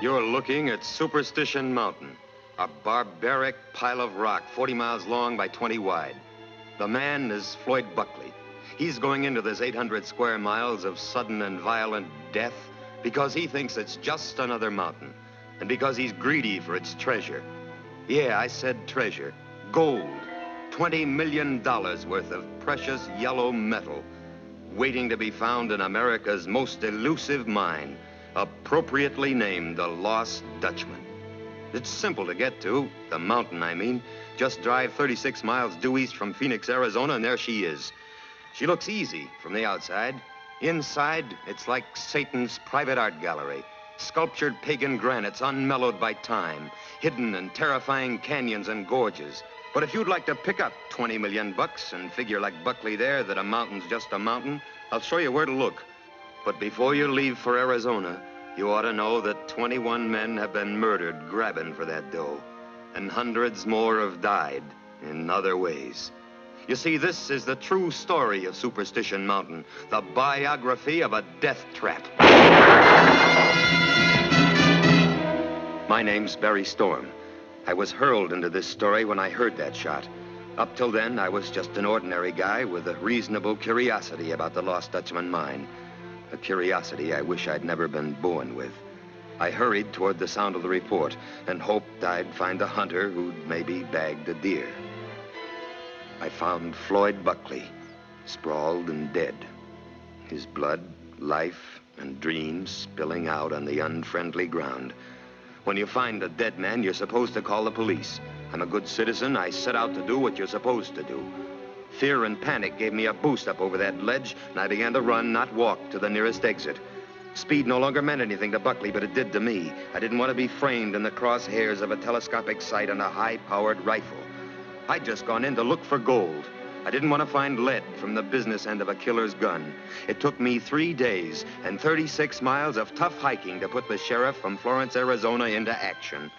You're looking at Superstition Mountain, a barbaric pile of rock 40 miles long by 20 wide. The man is Floyd Buckley. He's going into this 800 square miles of sudden and violent death because he thinks it's just another mountain and because he's greedy for its treasure. Yeah, I said treasure. Gold. $20 million worth of precious yellow metal waiting to be found in America's most elusive mine, appropriately named the Lost Dutchman. It's simple to get to, the mountain, I mean. Just drive 36 miles due east from Phoenix, Arizona, and there she is. She looks easy from the outside. Inside, it's like Satan's private art gallery. Sculptured pagan granites unmellowed by time, hidden in terrifying canyons and gorges. But if you'd like to pick up 20 million bucks and figure like Buckley there that a mountain's just a mountain, I'll show you where to look. But before you leave for Arizona, you ought to know that 21 men have been murdered grabbing for that dough, and hundreds more have died in other ways. You see, this is the true story of Superstition Mountain, the biography of a death trap. My name's Barry Storm. I was hurled into this story when I heard that shot. Up till then, I was just an ordinary guy with a reasonable curiosity about the Lost Dutchman mine. A curiosity I wish I'd never been born with. I hurried toward the sound of the report and hoped I'd find a hunter who'd maybe bagged a deer. I found Floyd Buckley, sprawled and dead. His blood, life, and dreams spilling out on the unfriendly ground. When you find a dead man, you're supposed to call the police. I'm a good citizen. I set out to do what you're supposed to do. Fear and panic gave me a boost up over that ledge, and I began to run, not walk, to the nearest exit. Speed no longer meant anything to Buckley, but it did to me. I didn't want to be framed in the crosshairs of a telescopic sight on a high-powered rifle. I'd just gone in to look for gold. I didn't want to find lead from the business end of a killer's gun. It took me 3 days and 36 miles of tough hiking to put the sheriff from Florence, Arizona into action.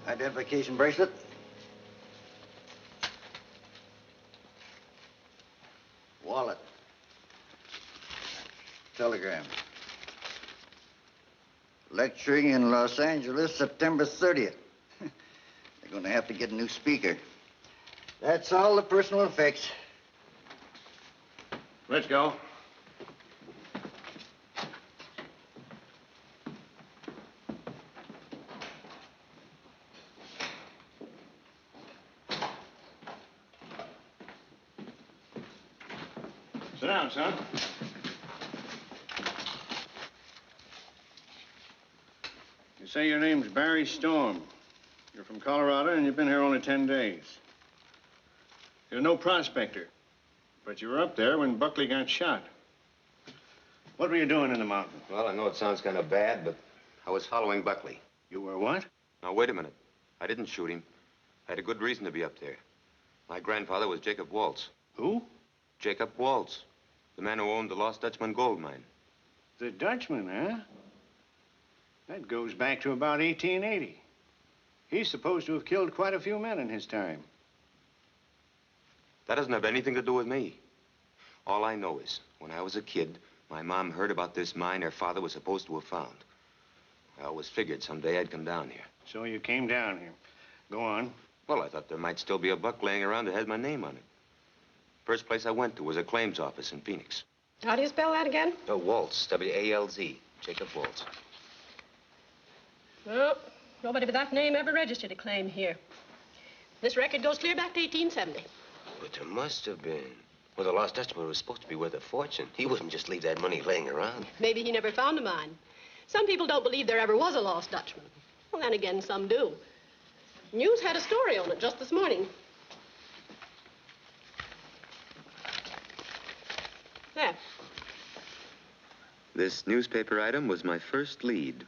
Identification bracelet? Wallet. Telegram. Lecturing in Los Angeles, September 30th. They're going to have to get a new speaker. That's all the personal effects. Let's go. Sit down, son. You say your name's Barry Storm. You're from Colorado and you've been here only 10 days. You're no prospector, but you were up there when Buckley got shot. What were you doing in the mountain? Well, I know it sounds kind of bad, but I was following Buckley. You were what? Now, wait a minute. I didn't shoot him. I had a good reason to be up there. My grandfather was Jacob Waltz. Who? Jacob Waltz, the man who owned the Lost Dutchman gold mine. The Dutchman, huh? That goes back to about 1880. He's supposed to have killed quite a few men in his time. That doesn't have anything to do with me. All I know is, when I was a kid, my mom heard about this mine her father was supposed to have found. I always figured someday I'd come down here. So you came down here. Go on. Well, I thought there might still be a buck laying around that had my name on it. First place I went to was a claims office in Phoenix. How do you spell that again? Oh, Waltz, W-A-L-Z, Jacob Waltz. Well, nobody with that name ever registered a claim here. This record goes clear back to 1870. But there must have been. Well, the Lost Dutchman was supposed to be worth a fortune. He wouldn't just leave that money laying around. Maybe he never found a mine. Some people don't believe there ever was a Lost Dutchman. Well, then again, some do. News had a story on it just this morning. There. This newspaper item was my first lead.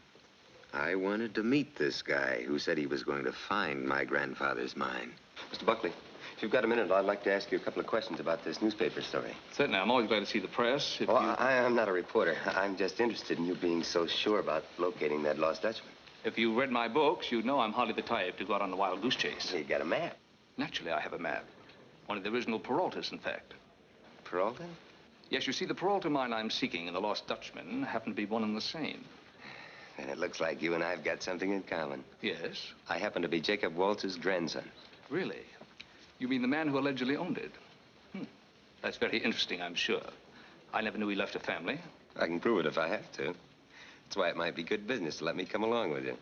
I wanted to meet this guy who said he was going to find my grandfather's mine. Mr. Buckley, if you've got a minute, I'd like to ask you a couple of questions about this newspaper story. Certainly, I'm always glad to see the press. Well, I'm not a reporter. I'm just interested in you being so sure about locating that Lost Dutchman. If you read my books, you'd know I'm hardly the type to go out on a wild goose chase. You got a map. Naturally, I have a map. One of the original Peraltas, in fact. Peralta? Yes, you see, the Peralta mine I'm seeking and the Lost Dutchman happen to be one and the same. And it looks like you and I've got something in common. Yes? I happen to be Jacob Waltz's grandson. Really? You mean the man who allegedly owned it? That's very interesting, I'm sure. I never knew he left a family. I can prove it if I have to. That's why it might be good business to let me come along with you.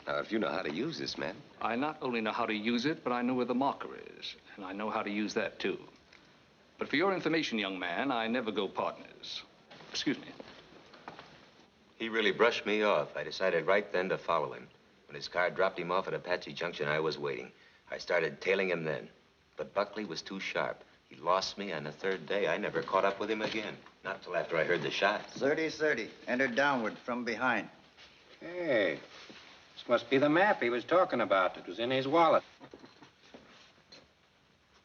Now, if you know how to use this map. I not only know how to use it, but I know where the marker is. And I know how to use that, too. But for your information, young man, I never go partners. Excuse me. He really brushed me off. I decided right then to follow him. When his car dropped him off at Apache Junction, I was waiting. I started tailing him then. But Buckley was too sharp. He lost me on the third day. I never caught up with him again. Not till after I heard the shot. 30-30. Entered downward from behind. Hey, this must be the map he was talking about. It was in his wallet.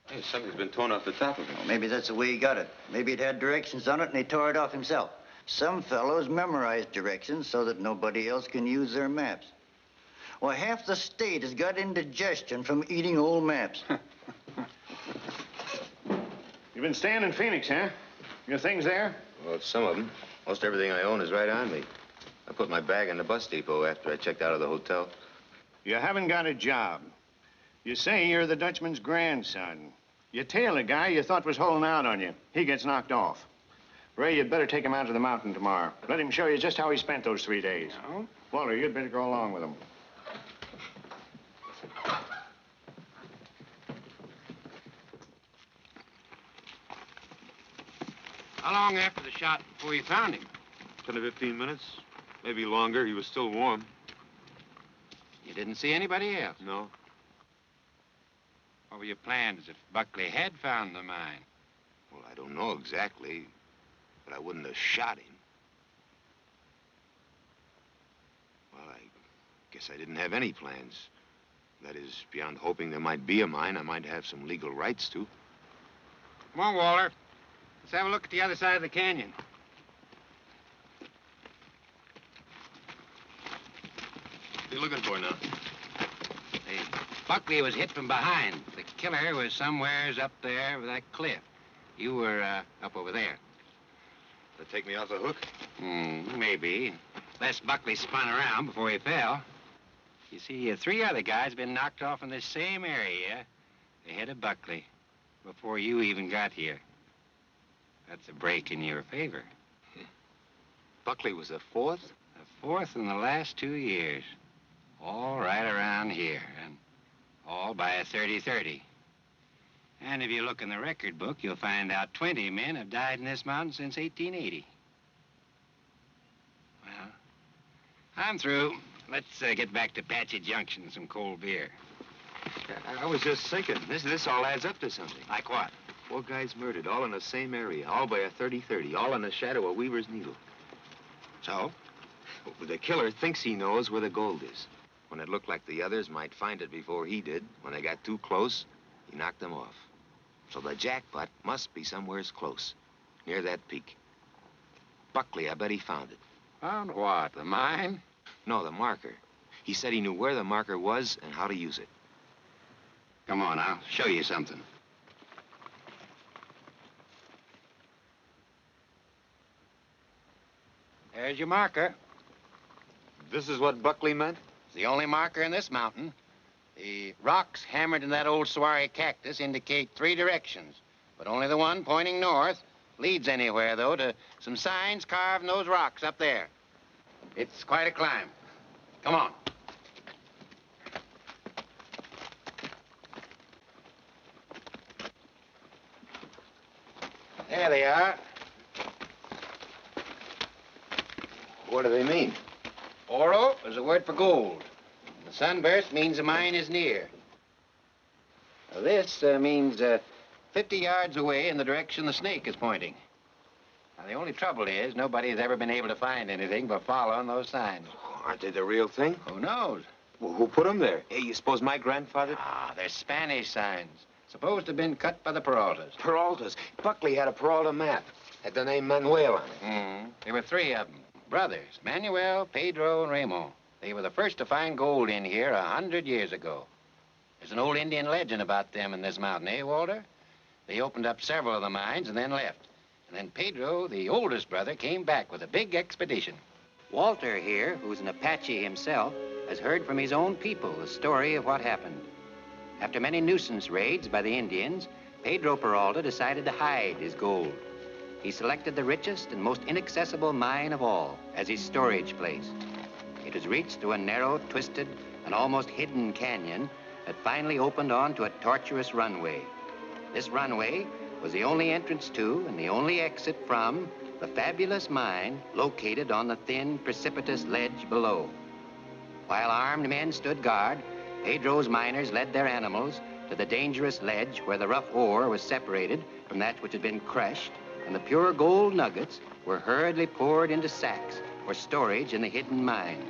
Hey, something's been torn off the top of it. Well, maybe that's the way he got it. Maybe it had directions on it and he tore it off himself. Some fellows memorize directions so that nobody else can use their maps. Well, half the state has got indigestion from eating old maps. You've been staying in Phoenix, huh? Your things there? Well, some of them. Most everything I own is right on me. I put my bag in the bus depot after I checked out of the hotel. You haven't got a job. You say you're the Dutchman's grandson. You tail a guy you thought was holding out on you. He gets knocked off. Ray, you'd better take him out to the mountain tomorrow. Let him show you just how he spent those 3 days. No? Walter, you'd better go along with him. How long after the shot before you found him? 10 to 15 minutes, maybe longer. He was still warm. You didn't see anybody else? No. What were your plans if Buckley had found the mine? Well, I don't know exactly, but I wouldn't have shot him. Well, I guess I didn't have any plans. That is, beyond hoping there might be a mine, I might have some legal rights to. Come on, Walter. Let's have a look at the other side of the canyon. What are you looking for now? Hey, Buckley was hit from behind. The killer was somewheres up there with that cliff. You were up over there. That take me off the hook? Maybe. Unless Buckley spun around before he fell. You see, 3 other guys been knocked off in this same area ahead of Buckley before you even got here. That's a break in your favor. Buckley was the fourth? The fourth in the last 2 years. All right around here, and all by a 30-30. And if you look in the record book, you'll find out 20 men have died in this mountain since 1880. Well, I'm through. Let's get back to Apache Junction and some cold beer. I was just thinking, this all adds up to something. Like what? 4 guys murdered, all in the same area, all by a 30-30, all in the shadow of Weaver's Needle. So? Well, the killer thinks he knows where the gold is. When it looked like the others might find it before he did, when they got too close, he knocked them off. So the jackpot must be somewheres close, near that peak. Buckley, I bet he found it. Found what? The mine? No, the marker. He said he knew where the marker was and how to use it. Come on, I'll show you something. There's your marker. This is what Buckley meant? It's the only marker in this mountain. The rocks hammered in that old saguaro cactus indicate 3 directions, but only the one pointing north leads anywhere, though, to some signs carved in those rocks up there. It's quite a climb. Come on. There they are. What do they mean? Oro is a word for gold. The sunburst means the mine is near. Now, this means 50 yards away in the direction the snake is pointing. Now, the only trouble is nobody's ever been able to find anything but following those signs. Aren't they the real thing? Who knows? Well, who put them there? Hey, you suppose my grandfather? Ah, they're Spanish signs. Supposed to have been cut by the Peraltas. Peraltas. Buckley had a Peralta map. Had the name Manuel on it. There were 3 of them. Brothers, Manuel, Pedro, and Ramo. They were the first to find gold in here 100 years ago. There's an old Indian legend about them in this mountain, eh, Walter? They opened up several of the mines and then left. And then Pedro, the oldest brother, came back with a big expedition. Walter here, who's an Apache himself, has heard from his own people the story of what happened. After many nuisance raids by the Indians, Pedro Peralta decided to hide his gold. He selected the richest and most inaccessible mine of all as his storage place. It was reached through a narrow, twisted, and almost hidden canyon that finally opened onto a tortuous runway. This runway was the only entrance to and the only exit from the fabulous mine located on the thin, precipitous ledge below. While armed men stood guard, Pedro's miners led their animals to the dangerous ledge where the rough ore was separated from that which had been crushed, and the pure gold nuggets were hurriedly poured into sacks for storage in the hidden mine.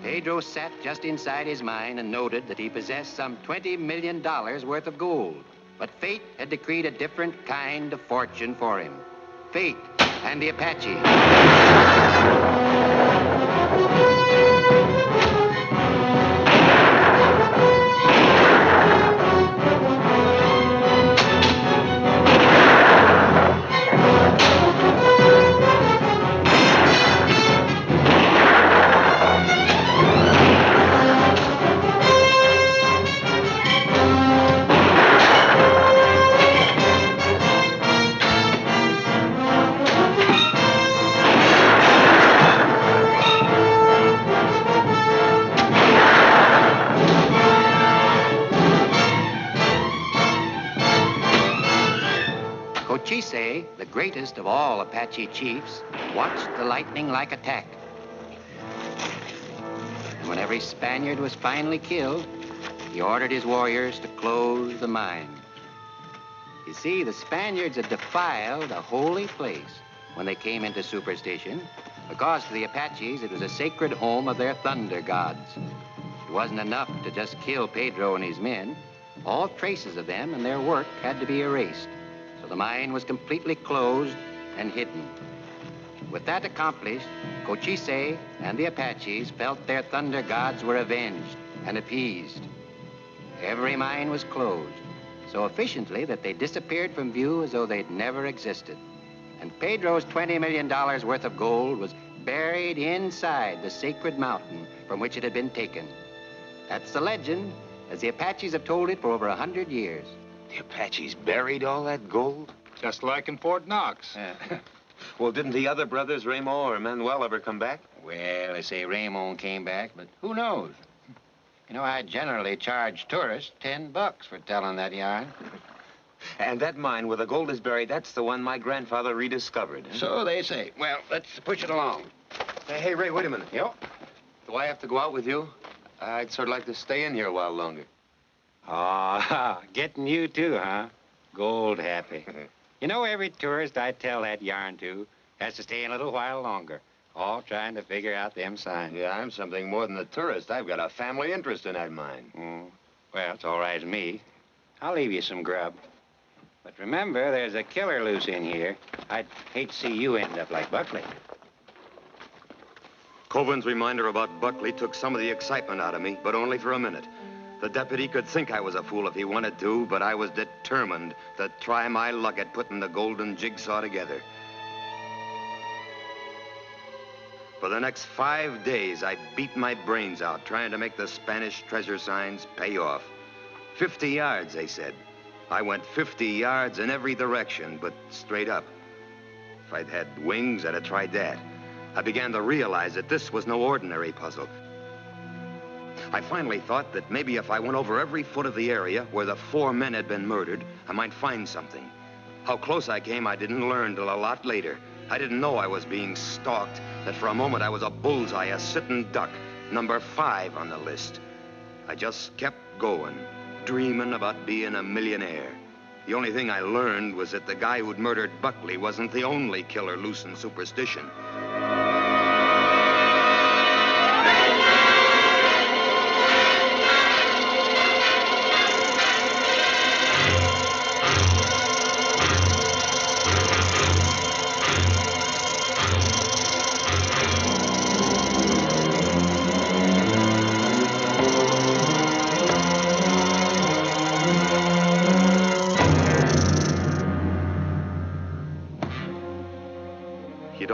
Pedro sat just inside his mine and noted that he possessed some $20 million worth of gold. But fate had decreed a different kind of fortune for him. Fate and the Apache. Cochise, the greatest of all Apache chiefs, watched the lightning-like attack. And when every Spaniard was finally killed, he ordered his warriors to close the mine. You see, the Spaniards had defiled a holy place when they came into Superstition, because to the Apaches it was a sacred home of their thunder gods. It wasn't enough to just kill Pedro and his men. All traces of them and their work had to be erased. So the mine was completely closed and hidden. With that accomplished, Cochise and the Apaches felt their thunder gods were avenged and appeased. Every mine was closed so efficiently that they disappeared from view as though they'd never existed. And Pedro's $20 million worth of gold was buried inside the sacred mountain from which it had been taken. That's the legend, as the Apaches have told it for over 100 years. The Apaches buried all that gold? Just like in Fort Knox. Well, didn't the other brothers, Raymond or Manuel, ever come back? Well, they say Raymond came back, but who knows? You know, I generally charge tourists $10 for telling that yarn. And that mine where the gold is buried, that's the one my grandfather rediscovered. Huh? So they say. Well, let's push it along. Hey, Ray, wait a minute. Yep. Do I have to go out with you? I'd sort of like to stay in here a while longer. Oh, getting you too, huh? Gold happy. You know, every tourist I tell that yarn to has to stay a little while longer, all trying to figure out them signs. Yeah, I'm something more than a tourist. I've got a family interest in that mine. Well, it's all right with me. I'll leave you some grub. But remember, there's a killer loose in here. I'd hate to see you end up like Buckley. Covan's reminder about Buckley took some of the excitement out of me, but only for a minute. The deputy could think I was a fool if he wanted to, but I was determined to try my luck at putting the golden jigsaw together. For the next 5 days, I beat my brains out trying to make the Spanish treasure signs pay off. 50 yards, they said. I went 50 yards in every direction, but straight up. If I'd had wings, I'd have tried that. I began to realize that this was no ordinary puzzle. I finally thought that maybe if I went over every foot of the area where the 4 men had been murdered, I might find something. How close I came, I didn't learn till a lot later. I didn't know I was being stalked, that for a moment I was a bullseye, a sitting duck, number 5 on the list. I just kept going, dreaming about being a millionaire. The only thing I learned was that the guy who'd murdered Buckley wasn't the only killer loose in Superstition.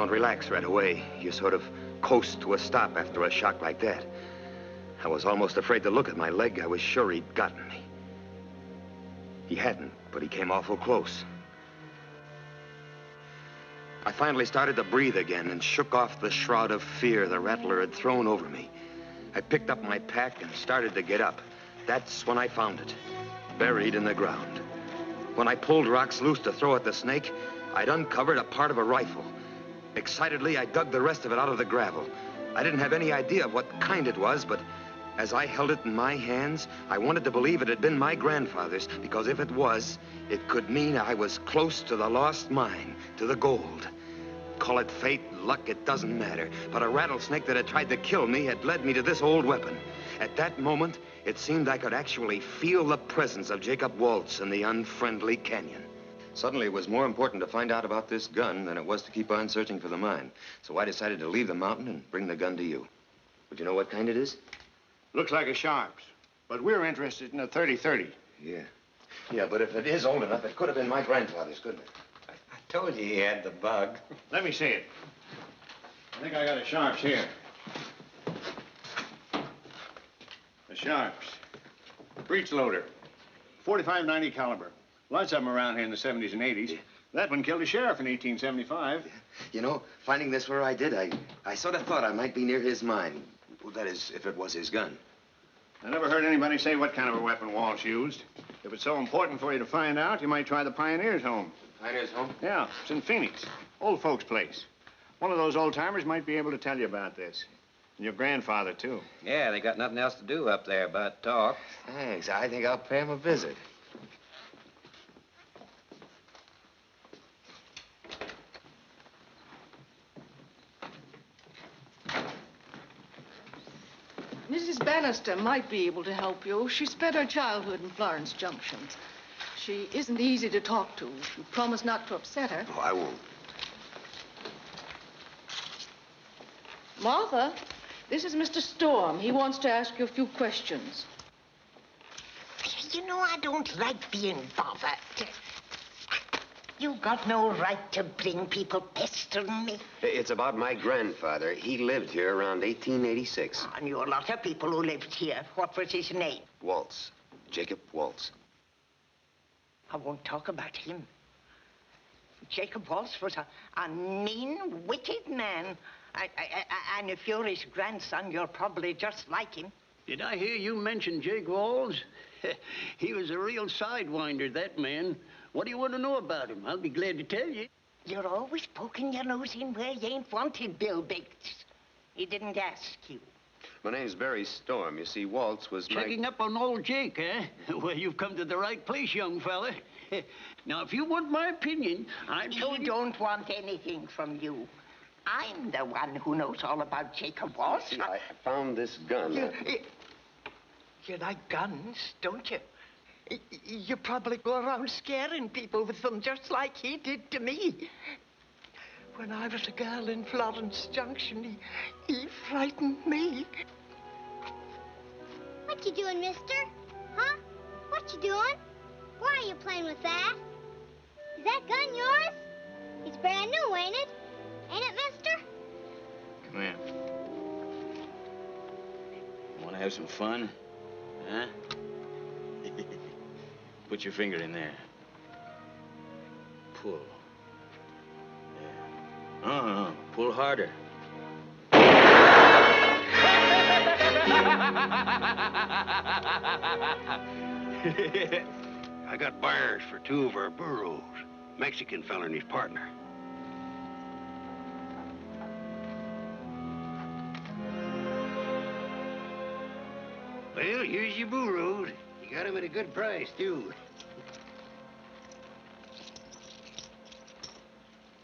don't relax right away. You sort of coast to a stop after a shock like that. I was almost afraid to look at my leg. I was sure he'd gotten me. He hadn't, but he came awful close. I finally started to breathe again and shook off the shroud of fear the rattler had thrown over me. I picked up my pack and started to get up. That's when I found it, buried in the ground. When I pulled rocks loose to throw at the snake, I'd uncovered a part of a rifle. Excitedly, I dug the rest of it out of the gravel. I didn't have any idea of what kind it was, but as I held it in my hands, I wanted to believe it had been my grandfather's, because if it was, it could mean I was close to the lost mine, to the gold. Call it fate, luck, it doesn't matter. But a rattlesnake that had tried to kill me had led me to this old weapon. At that moment, it seemed I could actually feel the presence of Jacob Waltz in the unfriendly canyon. Suddenly, it was more important to find out about this gun than it was to keep on searching for the mine. So I decided to leave the mountain and bring the gun to you. Would you know what kind it is? Looks like a Sharps, but we're interested in a 30-30. Yeah, but if it is old enough, it could have been my grandfather's, couldn't it? I told you he had the bug. Let me see it. I think I got a Sharps here. The Sharps. Breech loader. 45-90 caliber. Lots of them around here in the 70s and 80s. Yeah. That one killed a sheriff in 1875. You know, finding this where I did, I sort of thought I might be near his mine. Well, that is, if it was his gun. I never heard anybody say what kind of a weapon Waltz used. If it's so important for you to find out, you might try the Pioneer's Home. Pioneer's Home? Yeah, it's in Phoenix. Old folks' place. One of those old-timers might be able to tell you about this. And your grandfather, too. Yeah, they got nothing else to do up there but talk. Thanks. I think I'll pay him a visit. Mrs. Bannister might be able to help you. She spent her childhood in Florence Junction. She isn't easy to talk to. You promise not to upset her. Oh, I won't. Martha, this is Mr. Storm. He wants to ask you a few questions. You know, I don't like being bothered. You got no right to bring people pestering me. It's about my grandfather. He lived here around 1886. I knew a lot of people who lived here. What was his name? Waltz. Jacob Waltz. I won't talk about him. Jacob Waltz was a mean, wicked man. And if you're his grandson, you're probably just like him. Did I hear you mention Jake Walls? He was a real sidewinder, that man. What do you want to know about him? I'll be glad to tell you. You're always poking your nose in where you ain't wanted, Bill Biggs. He didn't ask you. My name's Barry Storm. You see, Waltz was Checking up on old Jake, eh? Well, you've come to the right place, young fella. Now, if you want my opinion, I don't want anything from you. I'm the one who knows all about Jacob Waltz. See, I found this gun. You like guns, don't you? You probably go around scaring people with them just like he did to me. When I was a girl in Florence Junction, he frightened me. What you doing, mister? Huh? What you doing? Why are you playing with that? Is that gun yours? It's brand new, ain't it? Ain't it, mister? Come here. Want to have some fun? Huh? Put your finger in there. Pull. Yeah. Uh-huh. Pull harder. I got buyers for 2 of our burros. Mexican fella and his partner. Well, here's your burros. You got them at a good price, too.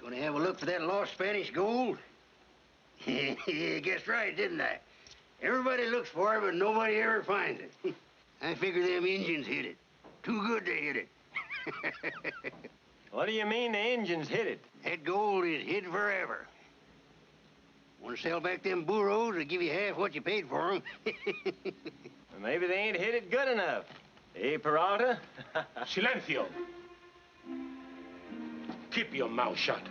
Gonna have a look for that lost Spanish gold? Guessed right, didn't I? Everybody looks for it, but nobody ever finds it. I figure them Indians hid it. Too good to hit it. What do you mean the Indians hid it? That gold is hid forever. Want to sell back them burros or give you half what you paid for them? Well, maybe they ain't hid it good enough. Eh, Peralta? Silencio. Keep your mouth shut.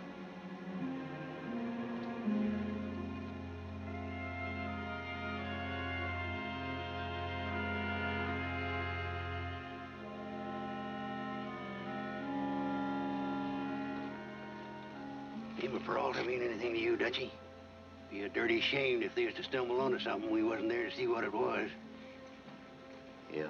Him or Peralta mean anything to you, Dutchie? Be a dirty shame if they was to stumble onto something we wasn't there to see what it was. Yeah.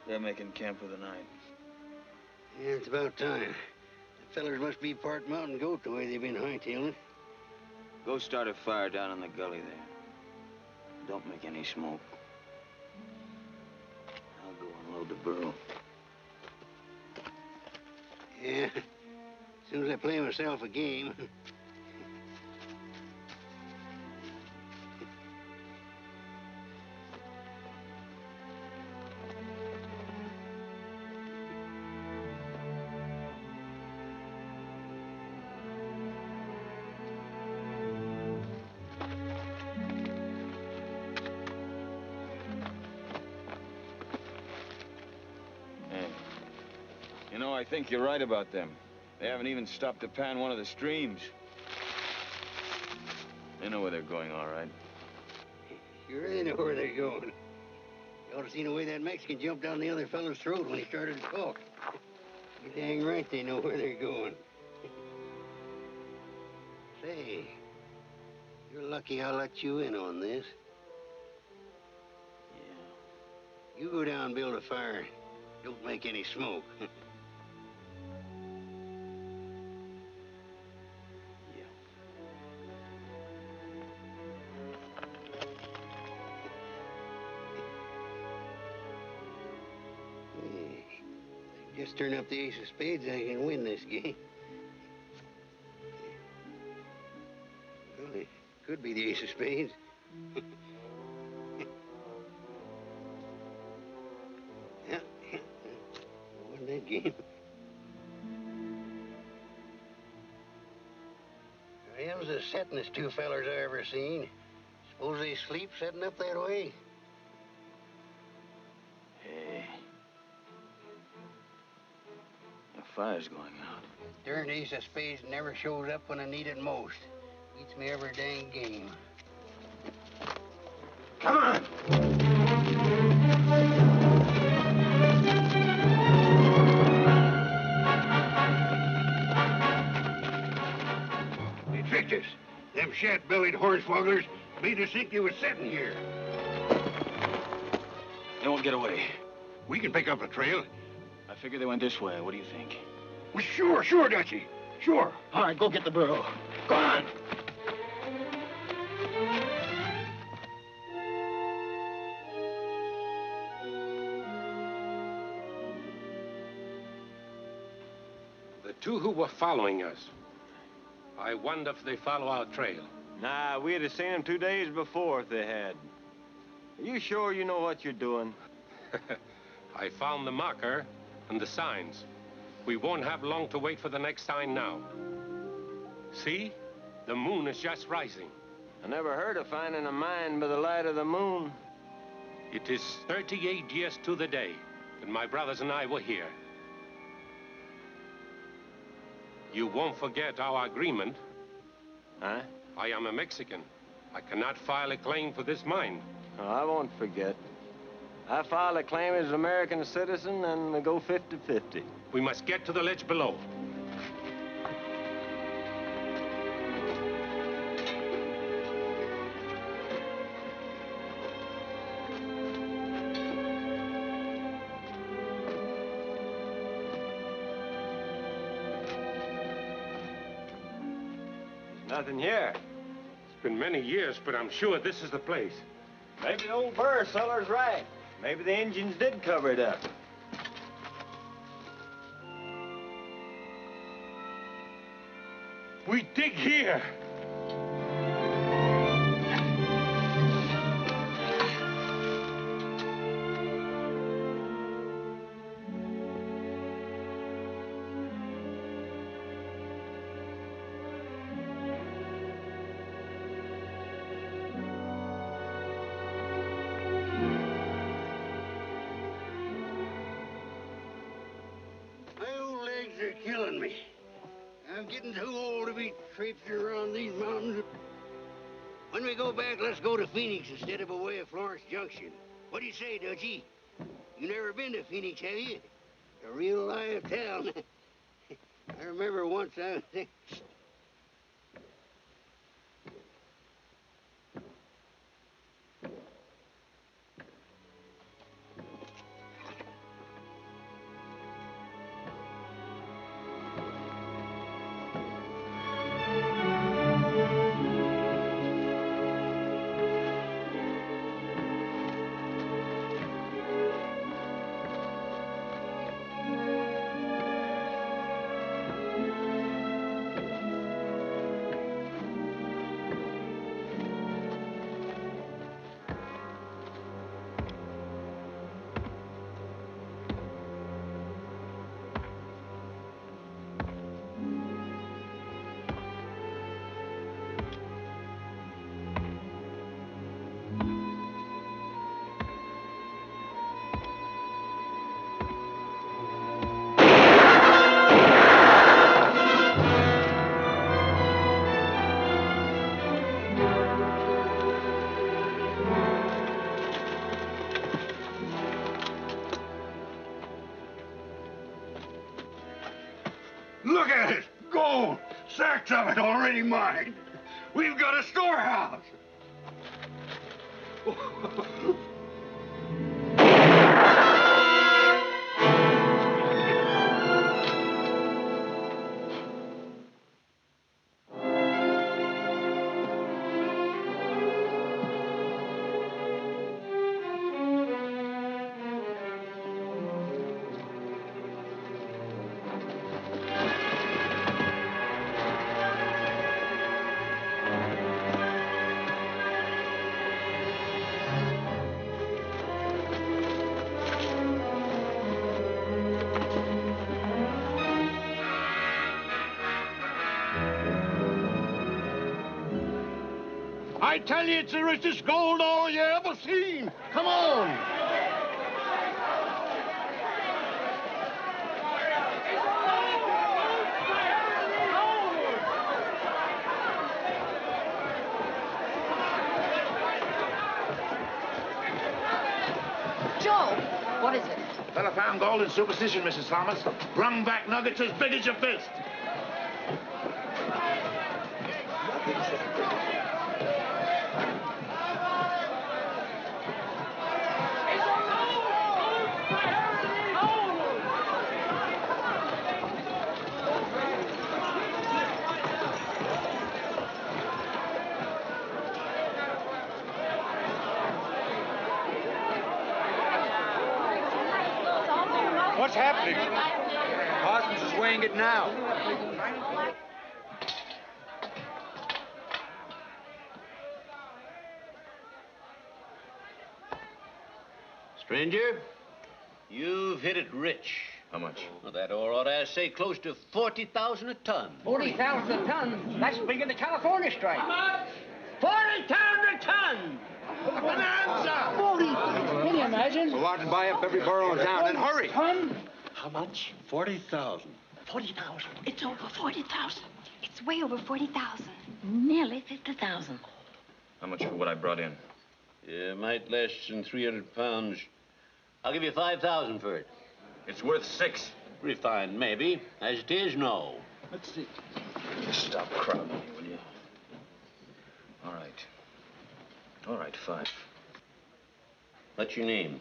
They're making camp for the night. Yeah, it's about time. The fellers must be part mountain goat the way they've been hightailing. Go start a fire down in the gully there. Don't make any smoke. I'll go unload the burro. Yeah, as soon as I play myself a game. You know, I think you're right about them. They haven't even stopped to pan one of the streams. They know where they're going, all right. Sure they know where they're going. You ought to seen the way that Mexican jumped down the other fellow's throat when he started to talk. You're dang right they know where they're going. Say, you're lucky I let you in on this. Yeah. You go down and build a fire. Don't make any smoke. Just turn up the ace of spades, I can win this game. Well, it could be the ace of spades. Yeah, won that game. Them's the settingest two fellers I ever seen. Suppose they sleep setting up that way? Hey. The fire's going out. Darn ace of spades never shows up when I need it most. Beats me every dang game. Come on! They tricked us. Them shat-bellied hornswogglers made us think they was sitting here. They won't get away. We can pick up a trail. I figure they went this way. What do you think? Well, sure, Dutchie. Sure. All right, go get the burro. Go on! The two who were following us. I wonder if they follow our trail. Nah, we'd have seen them 2 days before if they had. Are you sure you know what you're doing? I found the marker and the signs. We won't have long to wait for the next sign now. See? The moon is just rising. I never heard of finding a mine by the light of the moon. It is 38 years to the day that my brothers and I were here. You won't forget our agreement. Huh? I am a Mexican. I cannot file a claim for this mine. Oh, I won't forget. I file a claim as an American citizen, and we go 50-50. We must get to the ledge below. Nothing here. It's been many years, but I'm sure this is the place. Maybe the old burr seller's right. Maybe the Indians did cover it up. We dig here. getting too old to be traipsing around these mountains. When we go back, let's go to Phoenix instead of away at Florence Junction. What do you say, Dutchie? You never been to Phoenix, have you? A real live town. I remember once I was there. Look at it! Gold! Sacks of it already mined! We've got a storehouse! I tell you, it's the richest gold ore you ever seen. Come on. Joe, what is it? Fella found gold in Superstition, Mrs. Thomas. Brung back nuggets as big as your fist. What's happening? Parsons is weighing it now. Stranger, you've hit it rich. How much? Well, that ore ought to say close to 40,000 a ton. 40,000 a ton? That's bigger than the California strike. How much? 40,000 a ton! Bonanza! 40,000. Can you imagine? Go out and buy up every borough in town, and hurry. Ton? How much? 40,000. 40,000. It's over 40,000. It's way over 40,000. Nearly 50,000. How much for what I brought in? Yeah, might less than 300 pounds. I'll give you 5,000 for it. It's worth 6. Refined, maybe. As it is, no. Let's see. Just stop crowding me, will you? All right. All right, 5. What's your name?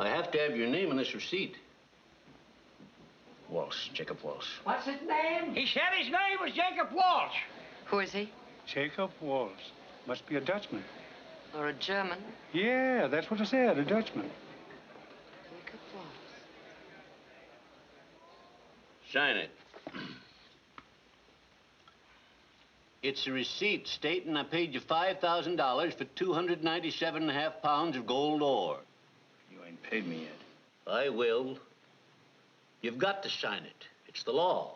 I have to have your name on this receipt. Walsh, Jacob Walsh. What's his name? He said his name was Jacob Walsh. Who is he? Jacob Walsh. Must be a Dutchman. Or a German? Yeah, that's what I said, a Dutchman. Jacob Walsh. Sign it. It's a receipt stating I paid you $5,000 for 297.5 pounds of gold ore. You ain't paid me yet. I will. You've got to sign it. It's the law.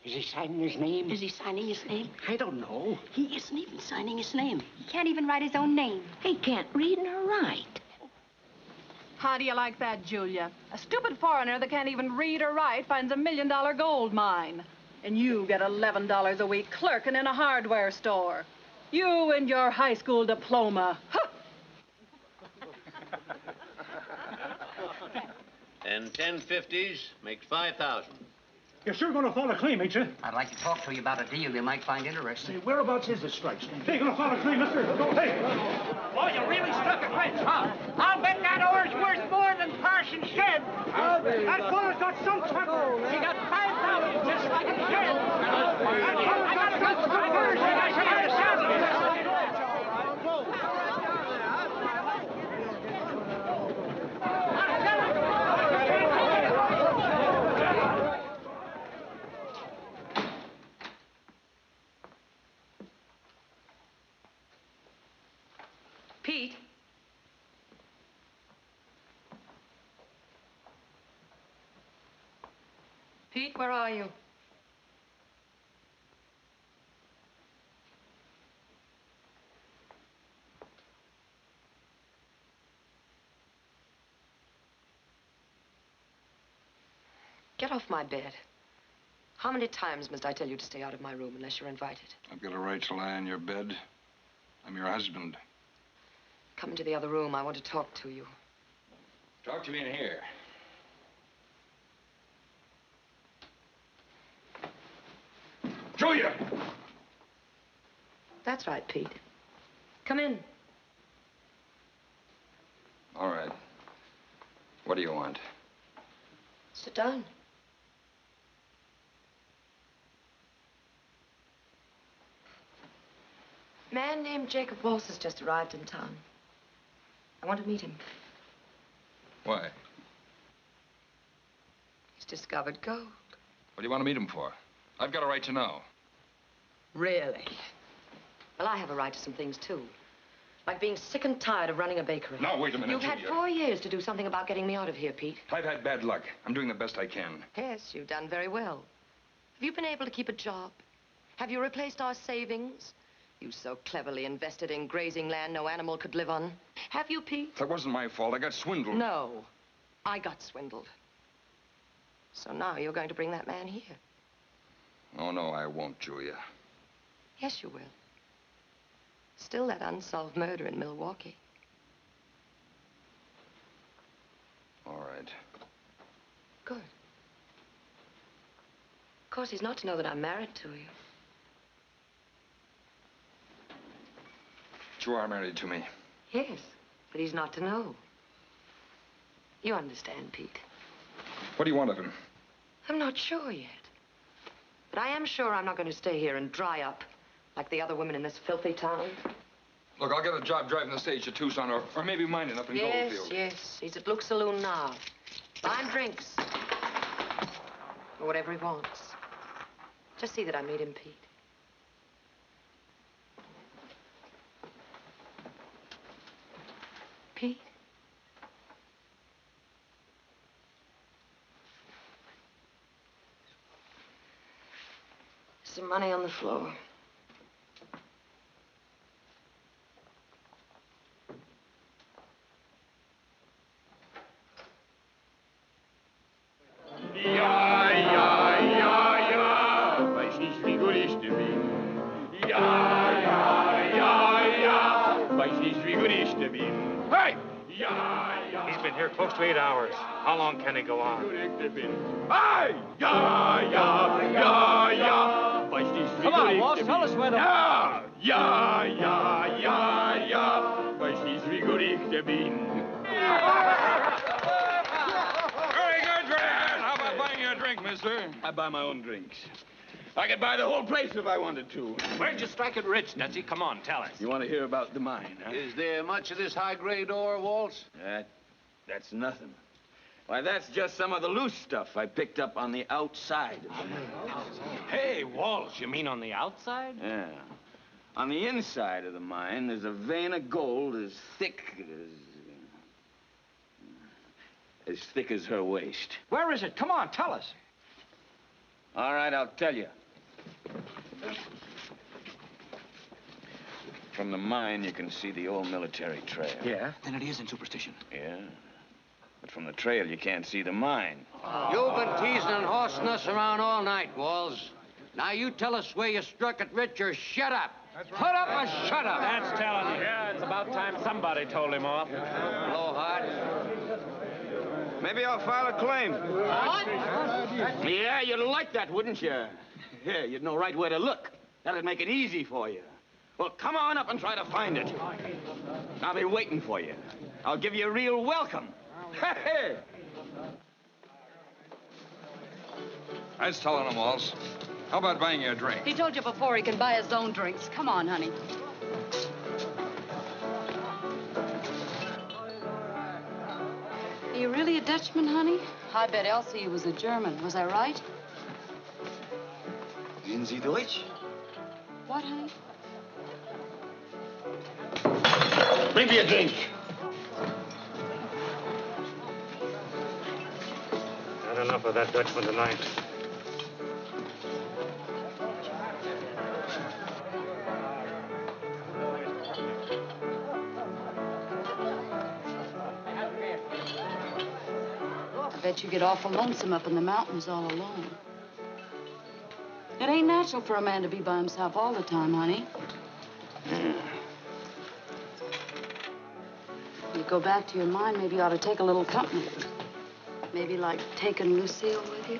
Is he signing his name? Is he signing his name? I don't know. He isn't even signing his name. He can't even write his own name. He can't read nor write. How do you like that, Julia? A stupid foreigner that can't even read or write finds $1 million gold mine. And you get $11 a week clerking in a hardware store. You and your high school diploma. Huh. And 10 50s makes 5,000. You're sure going to file a claim, ain't you? I'd like to talk to you about a deal you might find interesting. Say, whereabouts is this strike? Hey, going to file a claim, mister? Go, hey! Boy, you really struck it rich, huh? I'll bet that ore's worth more than Parson said. That feller's got some temper. He got 5,000 just like he said. I got a good temper. I should have saddle. Pete? Pete, where are you? Get off my bed. How many times must I tell you to stay out of my room unless you're invited? I've got a right to lie on your bed. I'm your husband. Come into the other room. I want to talk to you. Talk to me in here. Julia! That's right, Pete. Come in. All right. What do you want? Sit down. A man named Jacob Walsh has just arrived in town. I want to meet him. Why? He's discovered gold. What do you want to meet him for? I've got a right to know. Really? Well, I have a right to some things, too. Like being sick and tired of running a bakery. Now, wait a minute, You've had Julia. 4 years to do something about getting me out of here, Pete. I've had bad luck. I'm doing the best I can. Yes, you've done very well. Have you been able to keep a job? Have you replaced our savings? You so cleverly invested in grazing land no animal could live on. Have you, Pete? That wasn't my fault. I got swindled. No. I got swindled. So now you're going to bring that man here. Oh, no, I won't, Julia. Yes, you will. Still that unsolved murder in Milwaukee. All right. Good. Of course, he's not to know that I'm married to you. But you are married to me. Yes, but he's not to know. You understand, Pete. What do you want of him? I'm not sure yet. But I am sure I'm not going to stay here and dry up like the other women in this filthy town. Look, I'll get a job driving the stage to Tucson or maybe mining up in Goldfield. Yes. He's at Luke's Saloon now. Buying drinks. Or whatever he wants. Just see that I meet him, Pete. Pete? Some money on the floor. Hey! He's been here close to 8 hours. How long can he go on? Hey! Come on, Walsh, tell us where to... Very good, Fred. How about buying you a drink, mister? I buy my own drinks. I could buy the whole place if I wanted to. Where'd you strike it rich, Dutchie? Come on, tell us. You want to hear about the mine, huh? Is there much of this high-grade ore, Waltz? That's nothing. Why, that's just some of the loose stuff I picked up on the outside of the mine. Hey, Walsh, you mean on the outside? Yeah. On the inside of the mine, there's a vein of gold as thick as her waist. Where is it? Come on, tell us. All right, I'll tell you. From the mine, you can see the old military trail. Yeah? Then it is in Superstition. Yeah. But from the trail, you can't see the mine. You've been teasing and horsing us around all night, Walls. Now you tell us where you struck it rich or shut up. Put up or shut up. That's telling you. Yeah, it's about time somebody told him off. Blowhard. Maybe I'll file a claim. What? Yeah, you'd like that, wouldn't you? Yeah, you'd know right where to look. That'd make it easy for you. Well, come on up and try to find it. I'll be waiting for you. I'll give you a real welcome. Hey! I was telling him, Walls. How about buying you a drink? He told you before he can buy his own drinks. Come on, honey. Are you really a Dutchman, honey? I bet Elsie was a German. Was I right? Reden Sie Deutsch? What, honey? Bring me a drink. Not enough of that Dutchman tonight. I bet you get awful lonesome up in the mountains all alone. It ain't natural for a man to be by himself all the time, honey. You go back to your mine, maybe you ought to take a little company. Maybe like taking Lucille with you.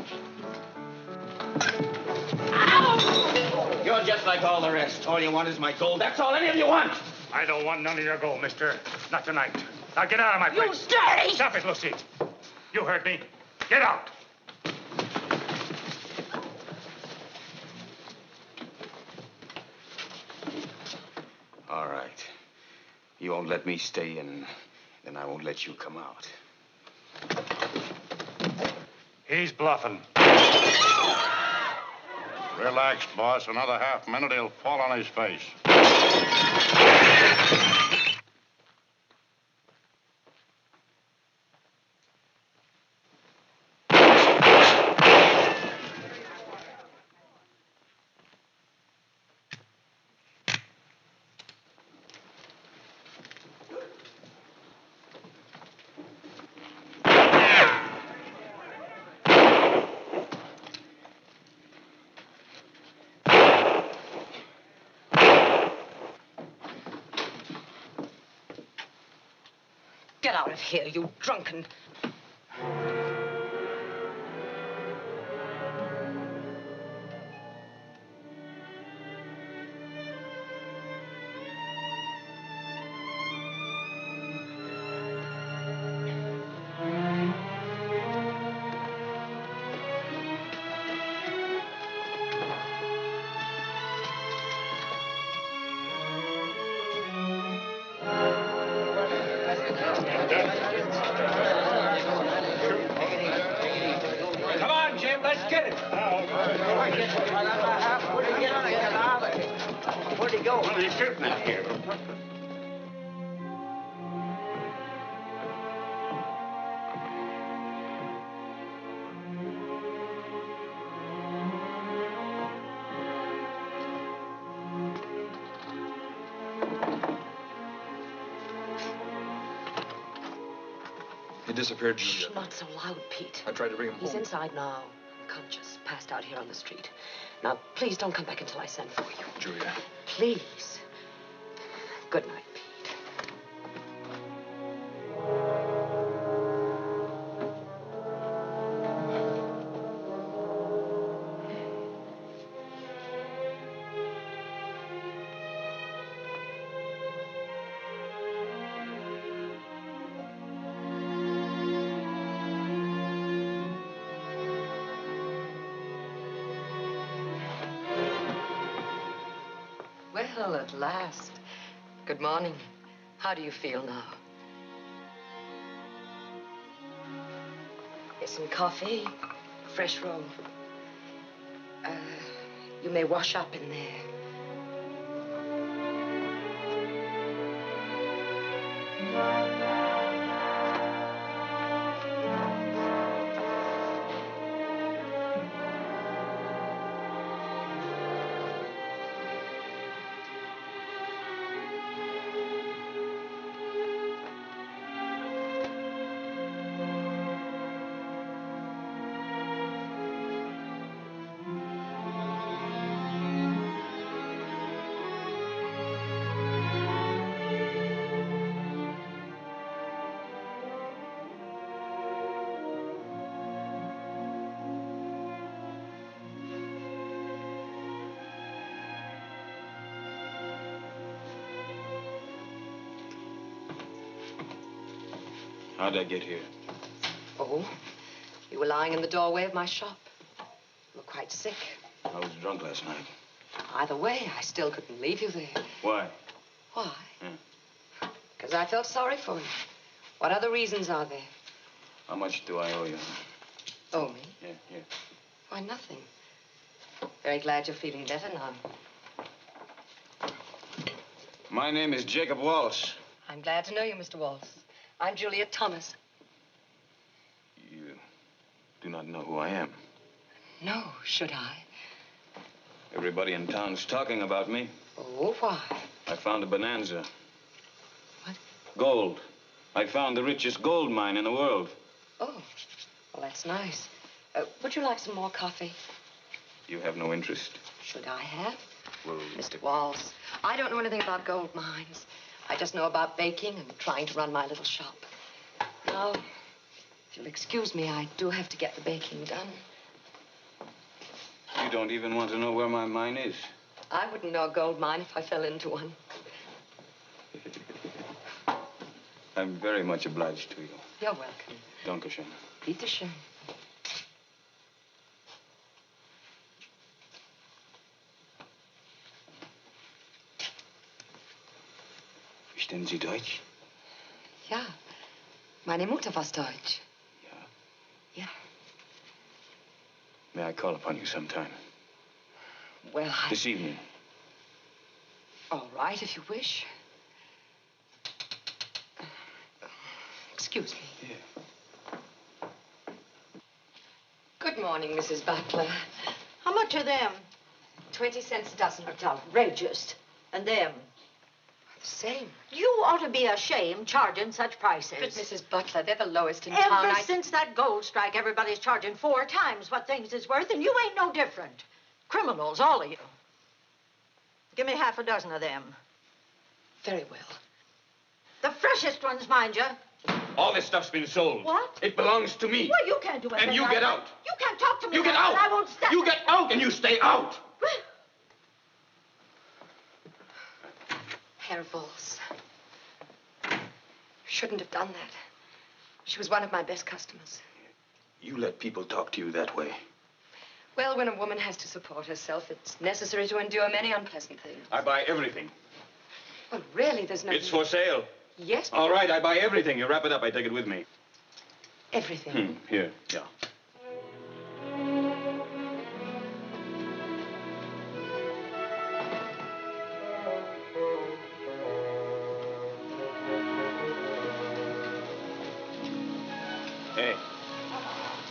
Ow! You're just like all the rest. All you want is my gold. That's all any of you want. I don't want none of your gold, mister. Not tonight. Now get out of my place. You dirty! Stop it, Lucy. You heard me. Get out. All right. You won't let me stay in, then I won't let you come out. He's bluffing. Relax, boss. Another half minute, he'll fall on his face. Get out of here, you drunken... Come on, Jim, let's get it. Where'd he go? Well, he's shooting at here. He disappeared, Shh, Julia. not so loud, Pete. I tried to bring him He's home. inside now, unconscious, passed out here on the street. Now, please don't come back until I send for you. Julia. Please. Good night, Pete. Well, at last. Good morning. How do you feel now? Here's some coffee, a fresh roll. You may wash up in there. How'd I get here? Oh, you were lying in the doorway of my shop. You were quite sick. I was drunk last night. Either way, I still couldn't leave you there. Why? Why? Because I felt sorry for you. What other reasons are there? How much do I owe you? Oh, me? Yeah, here. Why, nothing. Very glad you're feeling better now. My name is Jacob Walsh. I'm glad to know you, Mr. Walsh. I'm Juliet Thomas. You do not know who I am. No, should I? Everybody in town's talking about me. Oh, why? I found a bonanza. What? Gold. I found the richest gold mine in the world. Oh, well, that's nice. Would you like some more coffee? You have no interest. Should I have? Well, Mr. Walsh, I don't know anything about gold mines. I just know about baking and trying to run my little shop. Now, if you'll excuse me, I do have to get the baking done. you don't even want to know where my mine is. I wouldn't know a gold mine if I fell into one. I'm very much obliged to you. You're welcome. Dankeschön. Bitte schön. Verstehen Sie Deutsch? Ja, meine Mutter war Deutsch. Yeah. May I call upon you sometime? Well, This evening. All right, if you wish. Excuse me. Yeah. Good morning, Mrs. Butler. How much are them? 20 cents a dozen. That's outrageous. And them? The same. You ought to be ashamed charging such prices. But, Mrs. Butler, they're the lowest in Ever town. since that gold strike, everybody's charging 4 times what things is worth, and you ain't no different. Criminals, all of you. Give me half a dozen of them. Very well. The freshest ones, mind you. All this stuff's been sold. What? It belongs to me. Well, you can't do anything And you like get that. out. You can't talk to me You get like out. that. I won't stand You it. get out and you stay out. Herr Walsh. Shouldn't have done that. She was one of my best customers. You let people talk to you that way. Well, when a woman has to support herself, it's necessary to endure many unpleasant things. I buy everything. Well, really, there's no... It's for sale. Yes, but... All right, I buy everything. You wrap it up, I take it with me. Everything. Here, yeah. Hey,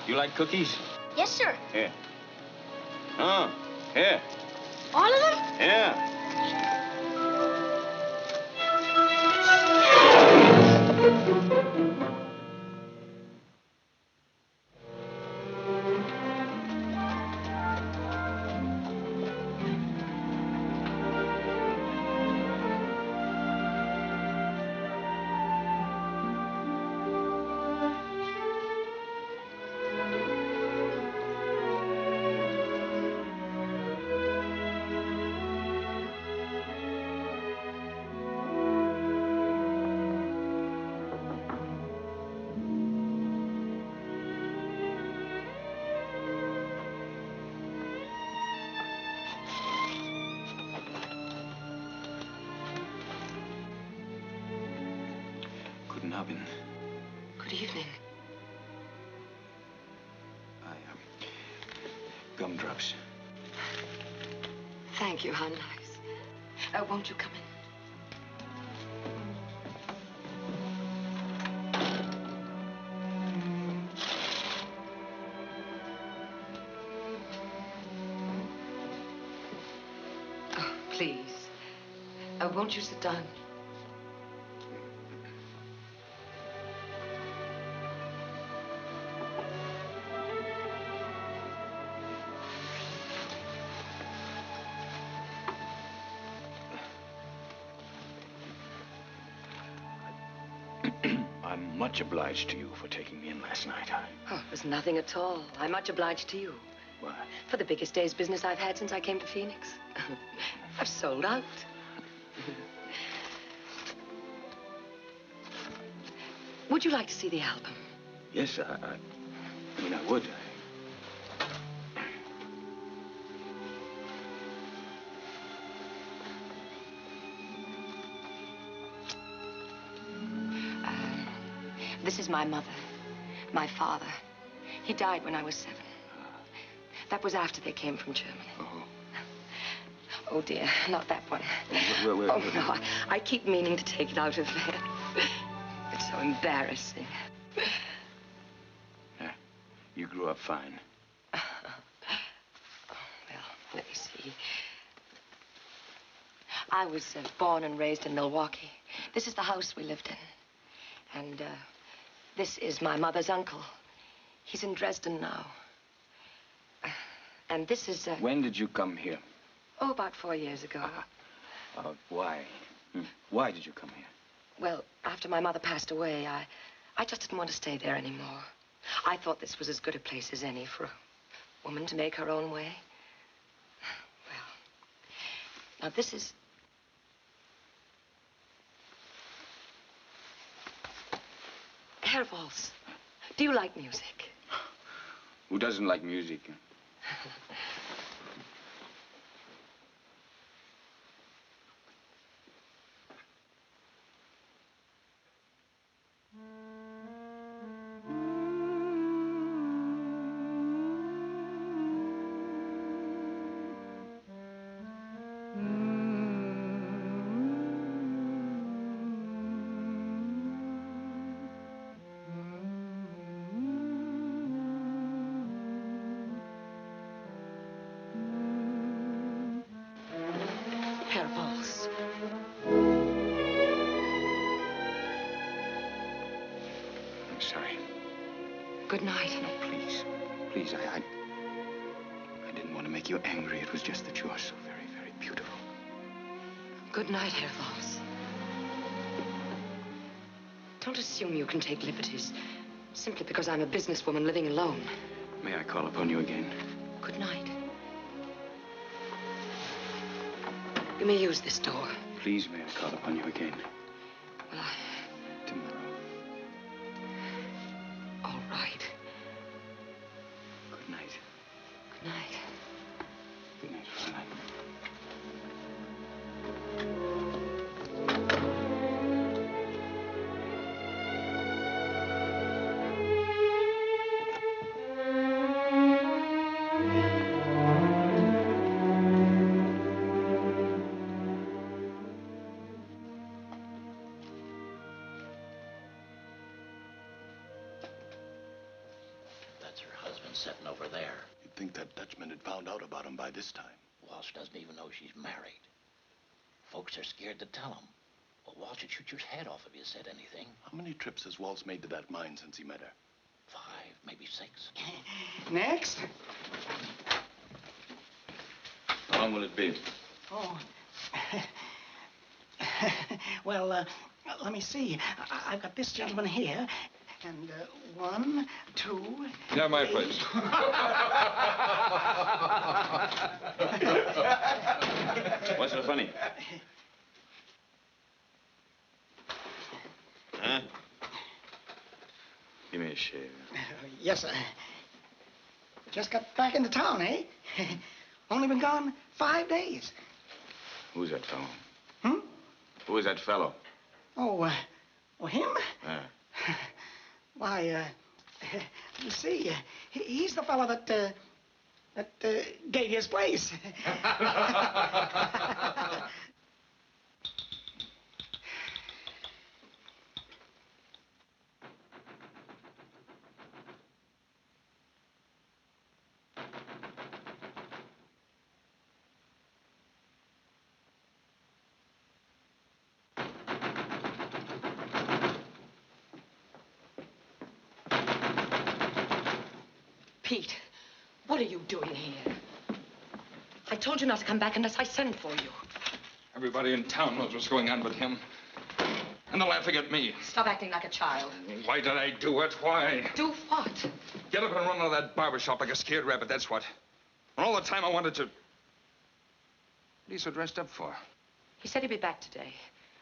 you like cookies? Yes, sir. Here. Oh, here. All of them? Yeah. Guten Abend. Good evening. Gumdrops. Thank you. How nice. Won't you come in? Oh, please. Won't you sit down? I'm much obliged to you for taking me in last night. Oh, it was nothing at all. I'm much obliged to you. Why? For the biggest day's business I've had since I came to Phoenix. I've sold out. Would you like to see the album? Yes, I mean, I would. This is my mother, my father. He died when I was 7. That was after they came from Germany. Oh, dear, not that one. Well, Oh, no, I keep meaning to take it out of there. It's so embarrassing. Yeah, you grew up fine. Well, let me see. I was born and raised in Milwaukee. This is the house we lived in. And this is my mother's uncle. He's in Dresden now. And this is... When did you come here? Oh, about 4 years ago. Why? Why did you come here? Well, after my mother passed away, I just didn't want to stay there anymore. I thought this was as good a place as any for a woman to make her own way. Well, now this is... Herr Waltz, do you like music? Who doesn't like music? Herr Waltz. I'm sorry. Good night. No, please. Please, I didn't want to make you angry. It was just that you are so very, very beautiful. Good night, Herr Waltz. Don't assume you can take liberties simply because I'm a businesswoman living alone. May I call upon you again? Good night. You may use this door. Please, may I call upon you again? Well, Tomorrow. all right. Good night. Good night. Good night, Fräulein. That's her husband sitting over there. You'd think that Dutchman had found out about him by this time. Walsh doesn't even know she's married. Folks are scared to tell him. Well, Walsh would shoot your head off if you said anything. How many trips has Waltz made to that mine since he met her? 5, maybe 6. Next. How long will it be? Oh. Well, let me see. I've got this gentleman here. And 1, 2... Yeah, my place. What's so funny? Huh? Give me a shave. Yes, sir. Just got back into town, eh? Only been gone 5 days. Who's that fellow? Hmm? Who is that fellow? Oh, him? Yeah. Why, you see, he's the fellow that gave you his place. Pete, what are you doing here? I told you not to come back unless I send for you. Everybody in town knows what's going on with him. And they're laughing at me. Stop acting like a child. Why did I do it? Why? Do what? Get up and run out of that barber shop like a scared rabbit, that's what. And all the time I wanted to... What are you so dressed up for? He said he'd be back today.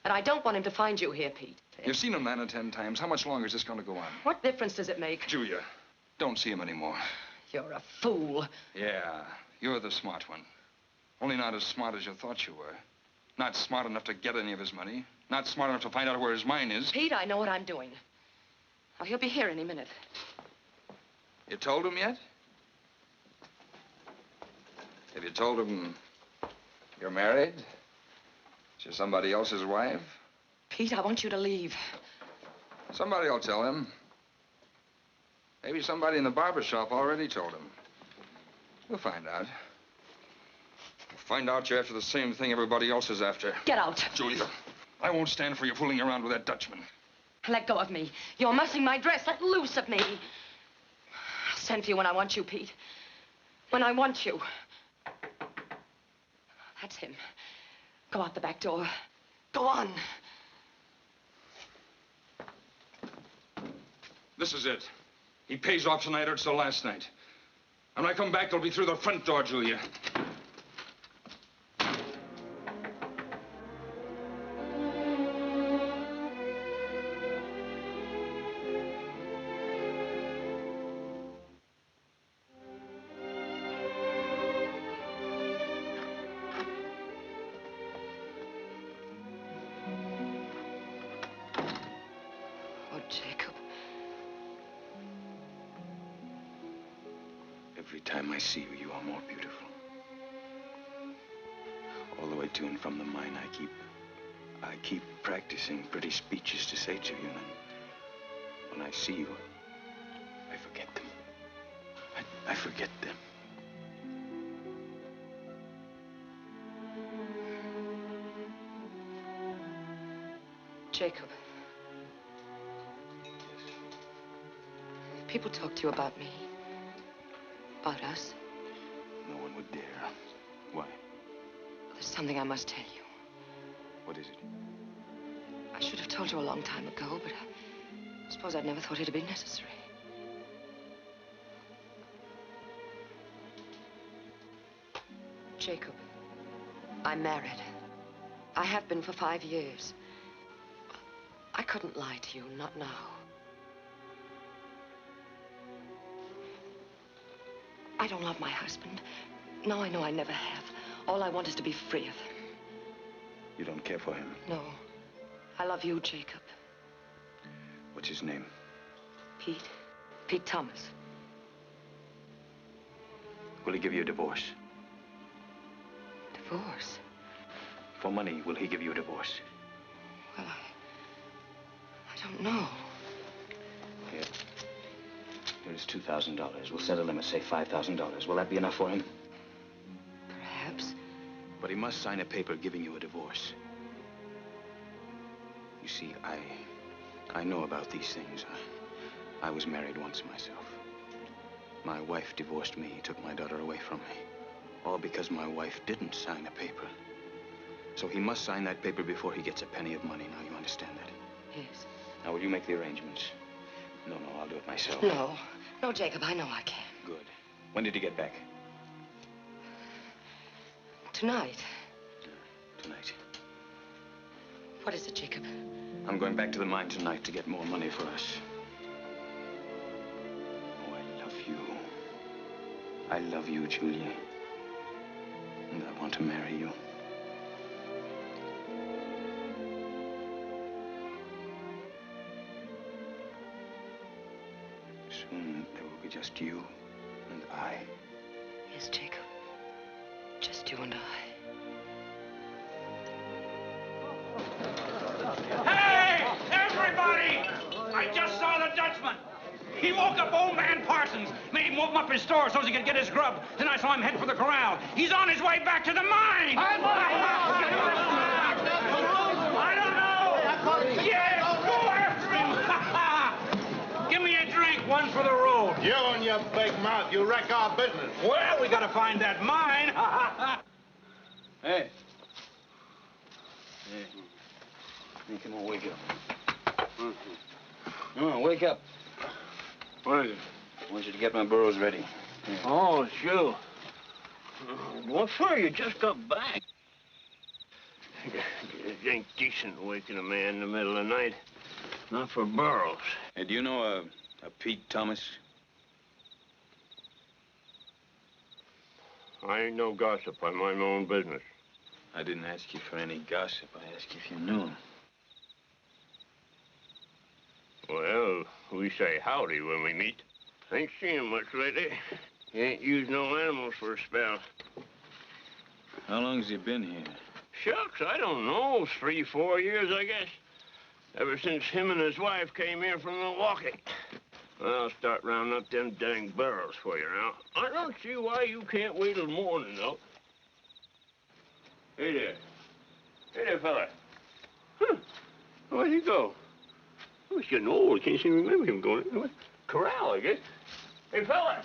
And I don't want him to find you here, Pete. You've seen him 9 or 10 times. How much longer is this going to go on? What difference does it make? Julia, don't see him anymore. You're a fool. Yeah, you're the smart one. Only not as smart as you thought you were. Not smart enough to get any of his money. Not smart enough to find out where his mine is. Pete, I know what I'm doing. Oh, he'll be here any minute. You told him yet? Have you told him you're married? You're somebody else's wife? Pete, I want you to leave. Somebody will tell him. Maybe somebody in the barber shop already told him. We'll find out. We'll find out you're after the same thing everybody else is after. Get out. Julia, I won't stand for you fooling around with that Dutchman. Let go of me. You're mussing my dress. Let loose of me. I'll send for you when I want you, Pete. When I want you. That's him. Go out the back door. Go on. This is it. He pays off tonight or it's the last night. When I come back, it'll be through the front door, Julia. Oh, Jacob. Every time I see you, you are more beautiful. All the way to and from the mine, I keep practicing pretty speeches to say to you, and when I see you, I forget them. I forget them. Jacob. People talk to you about me. About us. No one would dare. Why? There's something I must tell you. What is it? I should have told you a long time ago, but I suppose I'd never thought it'd be necessary. Jacob, I'm married. I have been for 5 years. I couldn't lie to you, not now. I don't love my husband. No, I know I never have. All I want is to be free of him. You don't care for him? No. I love you, Jacob. What's his name? Pete. Pete Thomas. Will he give you a divorce? Divorce? For money, will he give you a divorce? Well, I don't know. Here. Here is $2,000. We'll set a limit, say $5,000. Will that be enough for him? Perhaps. But he must sign a paper giving you a divorce. You see, I know about these things. I was married once myself. My wife divorced me, took my daughter away from me. All because my wife didn't sign a paper. So he must sign that paper before he gets a penny of money. Now, you understand that? Yes. Now, will you make the arrangements? No, I'll do it myself. No. No, Jacob, I know I can. Good. When did he get back? Tonight. Tonight. What is it, Jacob? I'm going back to the mine tonight to get more money for us. Oh, I love you. I love you, Julia. And I want to marry you. Soon there will be just you and I. Yes, Jacob. Just you and I. Hey, everybody! I just saw the Dutchman. He woke up old man Parsons, made him open up his store so he could get his grub. Then I saw him head for the corral. He's on his way back to the mine. I don't know. Yeah, go after him. Give me a drink, one for the road. You and your big mouth, you wreck our business. Well, we gotta find that mine. Hey. Hey, come on, wake up. Come on, wake up. What is it? I want you to get my burros ready. Here. Oh, sure. What for? You just got back. It ain't decent waking a man in the middle of the night. Not for Burroughs. Hey, do you know a Pete Thomas? I ain't no gossip. I mind my own business. I didn't ask you for any gossip. I asked you if you knew him. Well, we say howdy when we meet. Ain't seen him much lately. He ain't used no animals for a spell. How long's he been here? Shucks, I don't know. 3, 4 years, I guess. Ever since him and his wife came here from Milwaukee. I'll start rounding up them dang barrels for you now. I don't see why you can't wait till morning, though. Hey there. Hey there, fella. Huh. Where'd he go? Oh, he's getting old. I can't seem to remember him going. Corral, I guess. Hey, fella.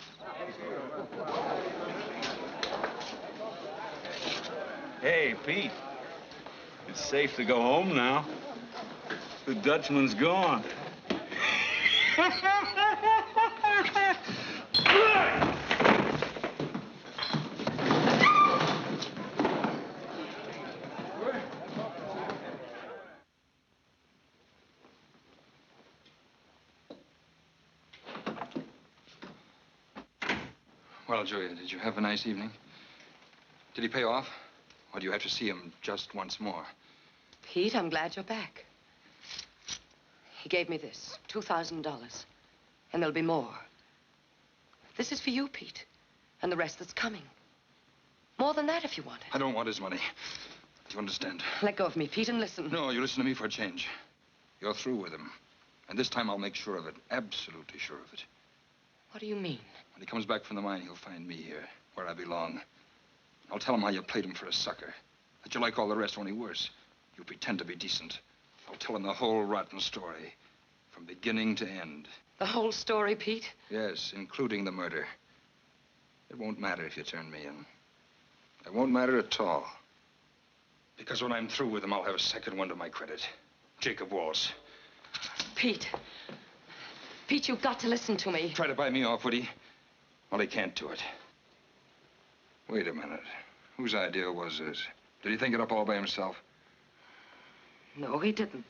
Hey, Pete. It's safe to go home now. The Dutchman's gone. Well, Julia, did you have a nice evening? Did he pay off? Or do you have to see him just once more? Pete, I'm glad you're back. He gave me this, $2,000. And there'll be more. This is for you, Pete. And the rest that's coming. More than that if you want it. I don't want his money. Do you understand? Let go of me, Pete, and listen. No, you listen to me for a change. You're through with him. And this time I'll make sure of it. Absolutely sure of it. What do you mean? When he comes back from the mine, he'll find me here, where I belong. I'll tell him how you played him for a sucker. That you like all the rest, only worse. You pretend to be decent. I'll tell him the whole rotten story. From beginning to end. The whole story, Pete? Yes, including the murder. It won't matter if you turn me in. It won't matter at all. Because when I'm through with him, I'll have a second one to my credit. Jacob Walls. Pete. Pete, you've got to listen to me. Try to buy me off, would he? Well, he can't do it. Wait a minute. Whose idea was this? Did he think it up all by himself? No, he didn't.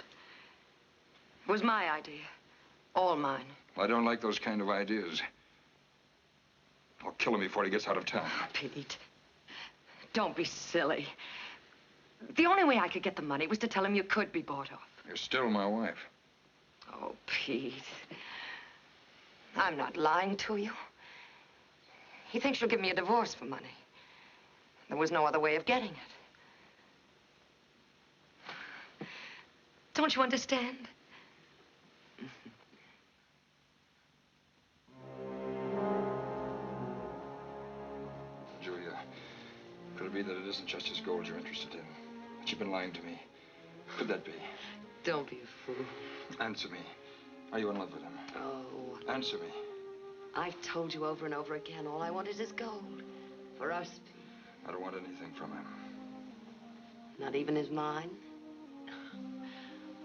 It was my idea. All mine. Well, I don't like those kind of ideas. I'll kill him before he gets out of town. Pete, don't be silly. The only way I could get the money was to tell him you could be bought off. You're still my wife. Oh, Pete. I'm not lying to you. He thinks you'll give me a divorce for money. There was no other way of getting it. Don't you understand? Julia, could it be that it isn't just his gold you're interested in? That you've been lying to me? Could that be? Don't be a fool. Answer me. Are you in love with him? Oh. Answer me. I've told you over and over again, all I want is his gold. For us. I don't want anything from him. Not even his mine?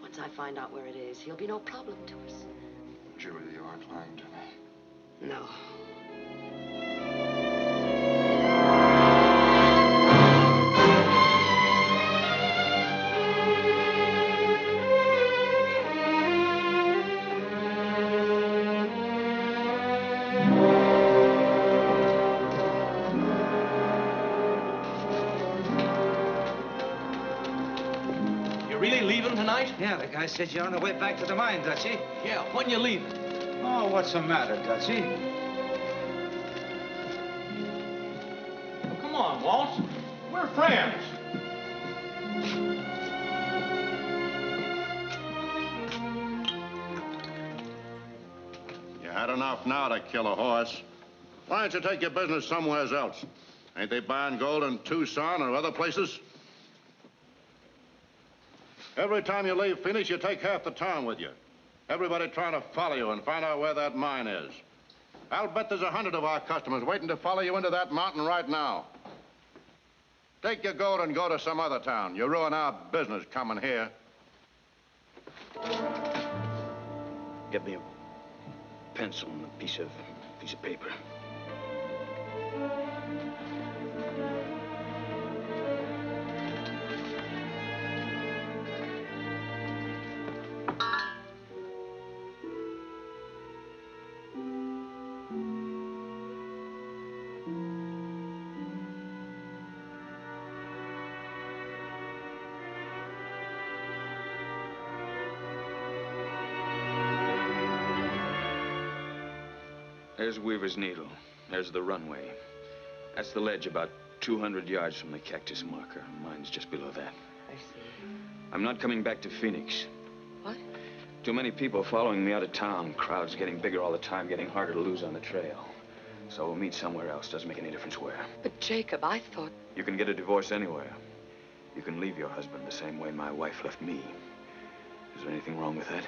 Once I find out where it is, he'll be no problem to us. Julia, you aren't lying to me. No. Yeah, the guy said you're on the way back to the mine, Dutchie. Yeah, when you leaving? Oh, what's the matter, Dutchie? Well, come on, Waltz. We're friends. You had enough now to kill a horse. Why don't you take your business somewhere else? Ain't they buying gold in Tucson or other places? Every time you leave Phoenix, you take half the town with you. Everybody trying to follow you and find out where that mine is. I'll bet there's 100 of our customers waiting to follow you into that mountain right now. Take your gold and go to some other town. You ruin our business coming here. Get me a pencil and a piece of paper. There's Weaver's Needle. There's the runway. That's the ledge about 200 yards from the cactus marker. Mine's just below that. I see. I'm not coming back to Phoenix. What? Too many people following me out of town. Crowds getting bigger all the time, getting harder to lose on the trail. So we'll meet somewhere else. Doesn't make any difference where. But, Jacob, I thought... You can get a divorce anywhere. You can leave your husband the same way my wife left me. Is there anything wrong with that?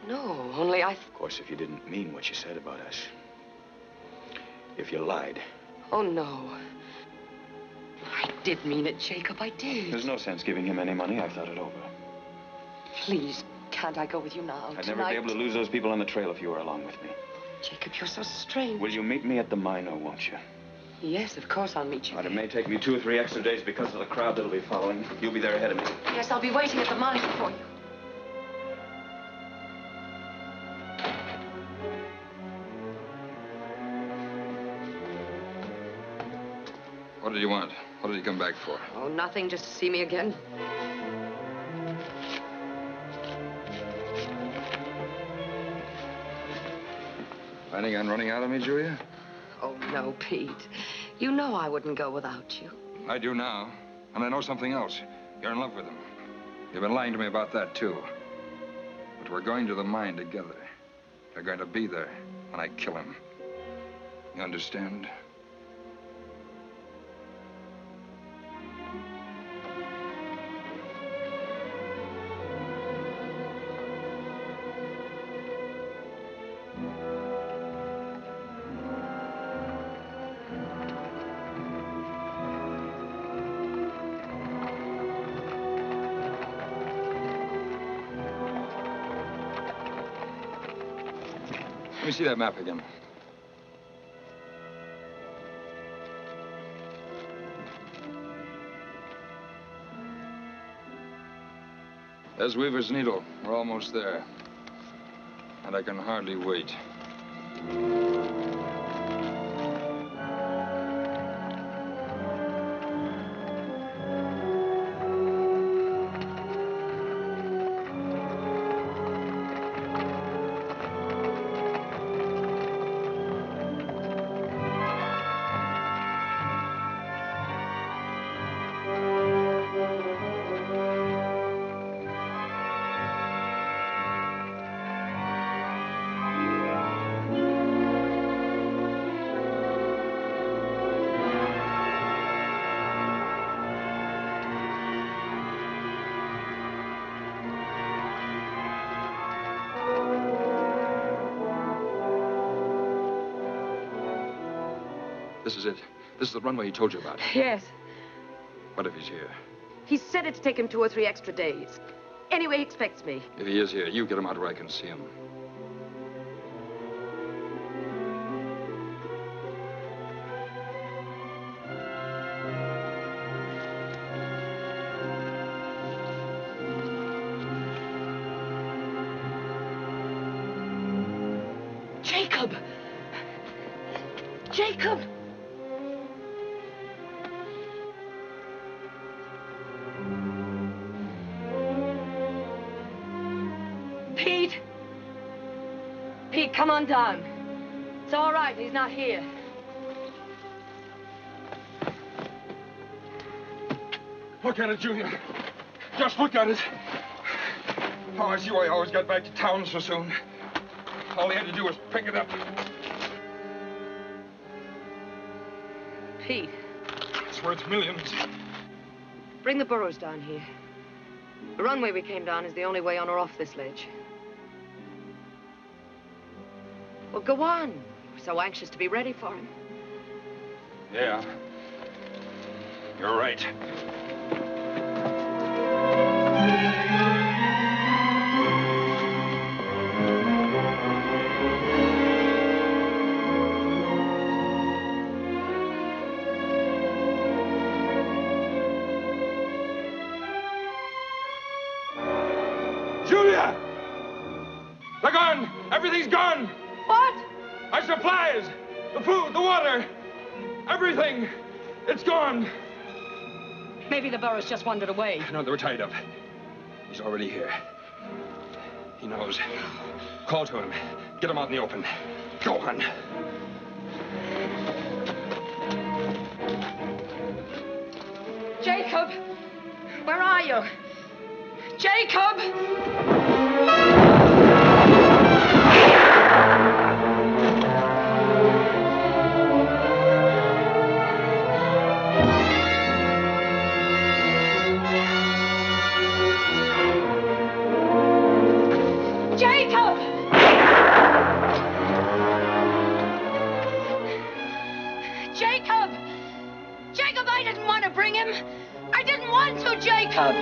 No, only I... Of course, if you didn't mean what you said about us. If you lied. Oh, no. I did mean it, Jacob. I did. There's no sense giving him any money. I've thought it over. Please, can't I go with you now? I'd never be able to lose those people on the trail if you were along with me. Jacob, you're so strange. Will you meet me at the Mino, won't you? Yes, of course I'll meet you. But it may take me 2 or 3 extra days because of the crowd that'll be following. You'll be there ahead of me. Yes, I'll be waiting at the mine for you. What did you want? What did he come back for? Oh, nothing, just to see me again. Planning on running out of me, Julia? Oh, no, Pete. You know I wouldn't go without you. I do now. And I know something else. You're in love with him. You've been lying to me about that, too. But we're going to the mine together. You're going to be there when I kill him. You understand? Let me see that map again. There's Weaver's Needle. We're almost there. And I can hardly wait. This is it. This is the runway he told you about. Yes. What if he's here? He said it'd take him 2 or 3 extra days. Anyway, he expects me. If he is here, you get him out where I can see him. Jacob! Jacob! Pete! Pete, come on down. It's all right, he's not here. Look at it, Julia. Just look at it. Oh, I see why I always got back to town so soon. All he had to do was pick it up. Pete. It's worth millions. Bring the burros down here. The runway we came down is the only way on or off this ledge. Well, go on. We're so anxious to be ready for him. Yeah. You're right. Julia! They're gone! Everything's gone! What? Our supplies! The food, the water! Everything! It's gone! Maybe the burros just wandered away. No, they were tied up. He's already here. He knows. Call to him. Get him out in the open. Go on. Jacob! Where are you? Jacob! Jacob! Jacob! Jacob, I didn't want to bring him. I didn't want to, Jacob!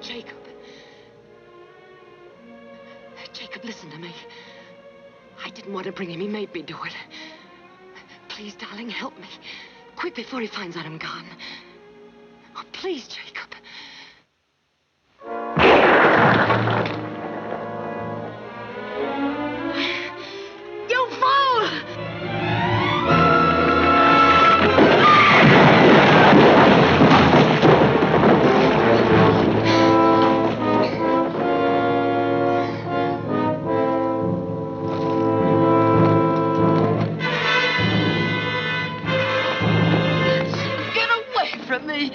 Jacob. Jacob, listen to me. I didn't want to bring him. He made me do it. Please, darling, help me. Quick, before he finds out I'm gone. Oh, please, Jacob. You fool! From me.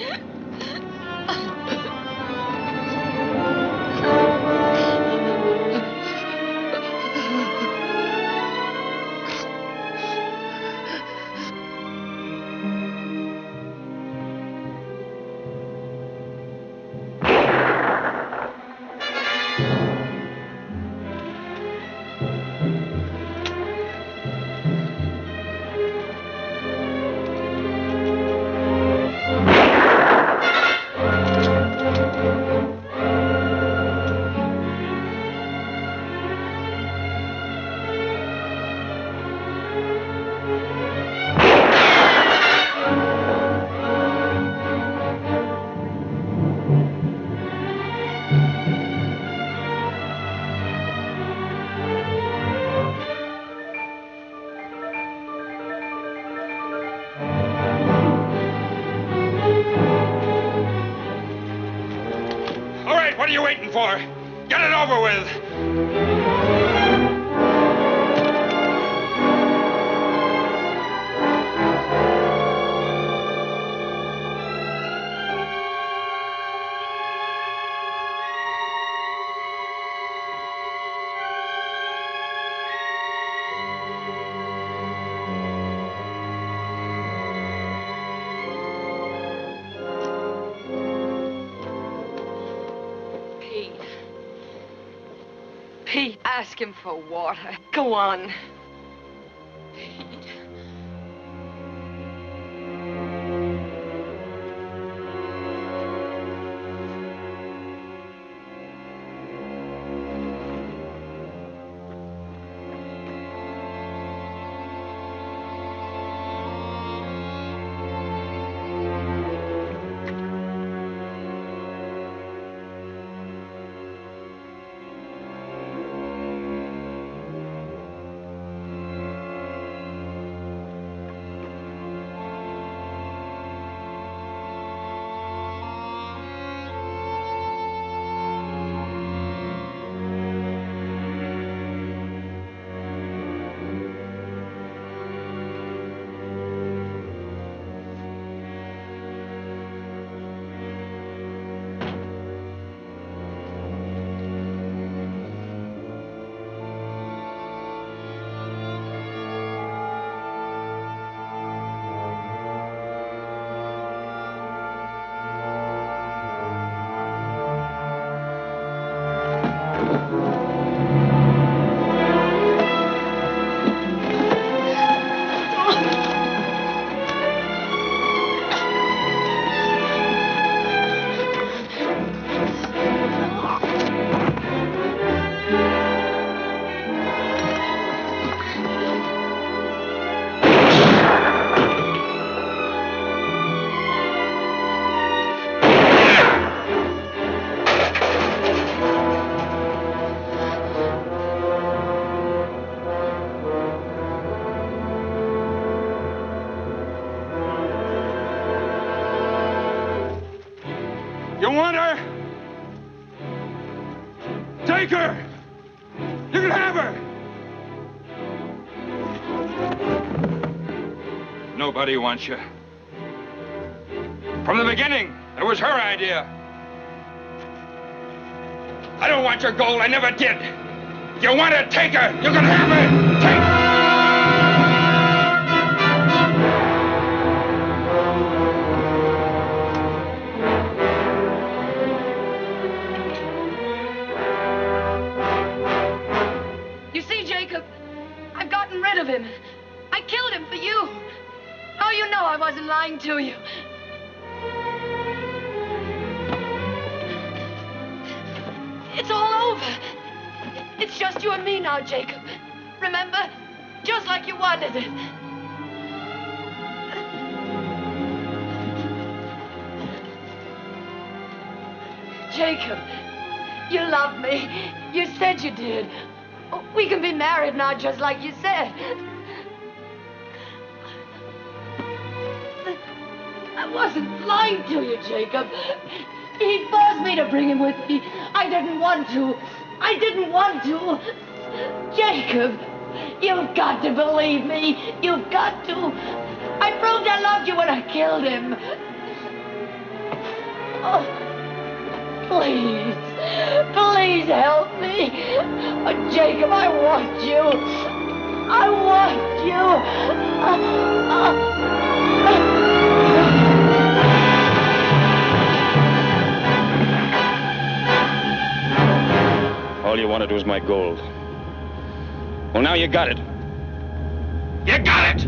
What are you waiting for? Get it over with! Pete, ask him for water. Go on. want her? Take her! You can have her! Nobody wants you. From the beginning, it was her idea. I don't want your gold. I never did. If you want to take her, you can have it. Take her. You see, Jacob, I've gotten rid of him. I killed him for you. Oh, you know I wasn't lying to you. It's all over. It's just you and me now, Jacob. Remember? Just like you wanted it. Jacob, you love me. You said you did. We can be married now, just like you said. I wasn't lying to you, Jacob. He forced me to bring him with me. I didn't want to. I didn't want to. Jacob, you've got to believe me. You've got to. I proved I loved you when I killed him. Oh, please. Please help me. Oh, Jacob, I want you. I want you. All you wanted was my gold. Well, now you got it. You got it!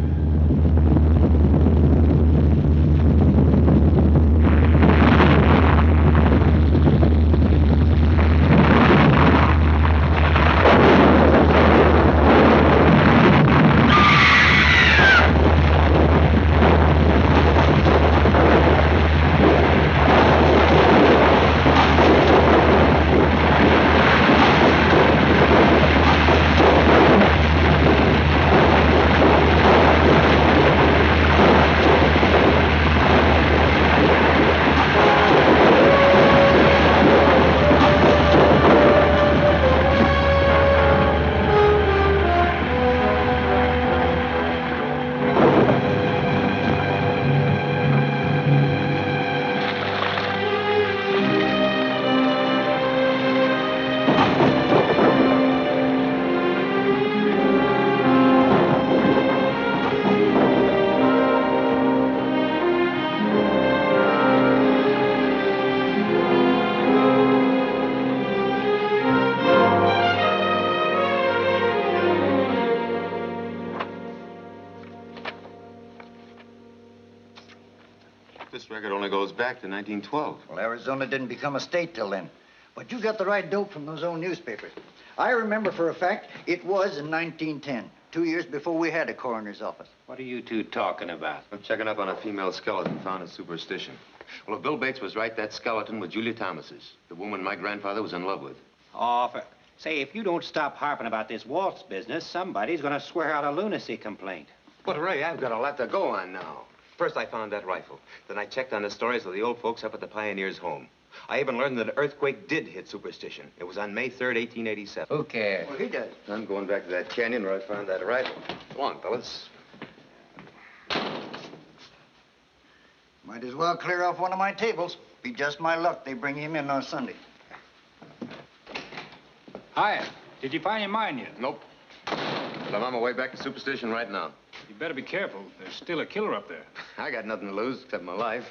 This record only goes back to 1912. Well, Arizona didn't become a state till then. But you got the right dope from those old newspapers. I remember for a fact it was in 1910, 2 years before we had a coroner's office. What are you two talking about? I'm checking up on a female skeleton found in Superstition. Well, if Bill Bates was right, that skeleton was Julia Thomas's, the woman my grandfather was in love with. Oh, say, if you don't stop harping about this waltz business, somebody's gonna swear out a lunacy complaint. But, Ray, I've got a lot to go on now. First, I found that rifle. Then I checked on the stories of the old folks up at the Pioneers' home. I even learned that an earthquake did hit Superstition. It was on May 3rd, 1887. Who cares? Well, he does. I'm going back to that canyon where I found that rifle. Come on, fellas. Might as well clear off one of my tables. Be just my luck they bring him in on Sunday. Hiya. Did you find your mine yet? Nope. But I'm on my way back to Superstition right now. You better be careful. There's still a killer up there. I got nothing to lose except my life.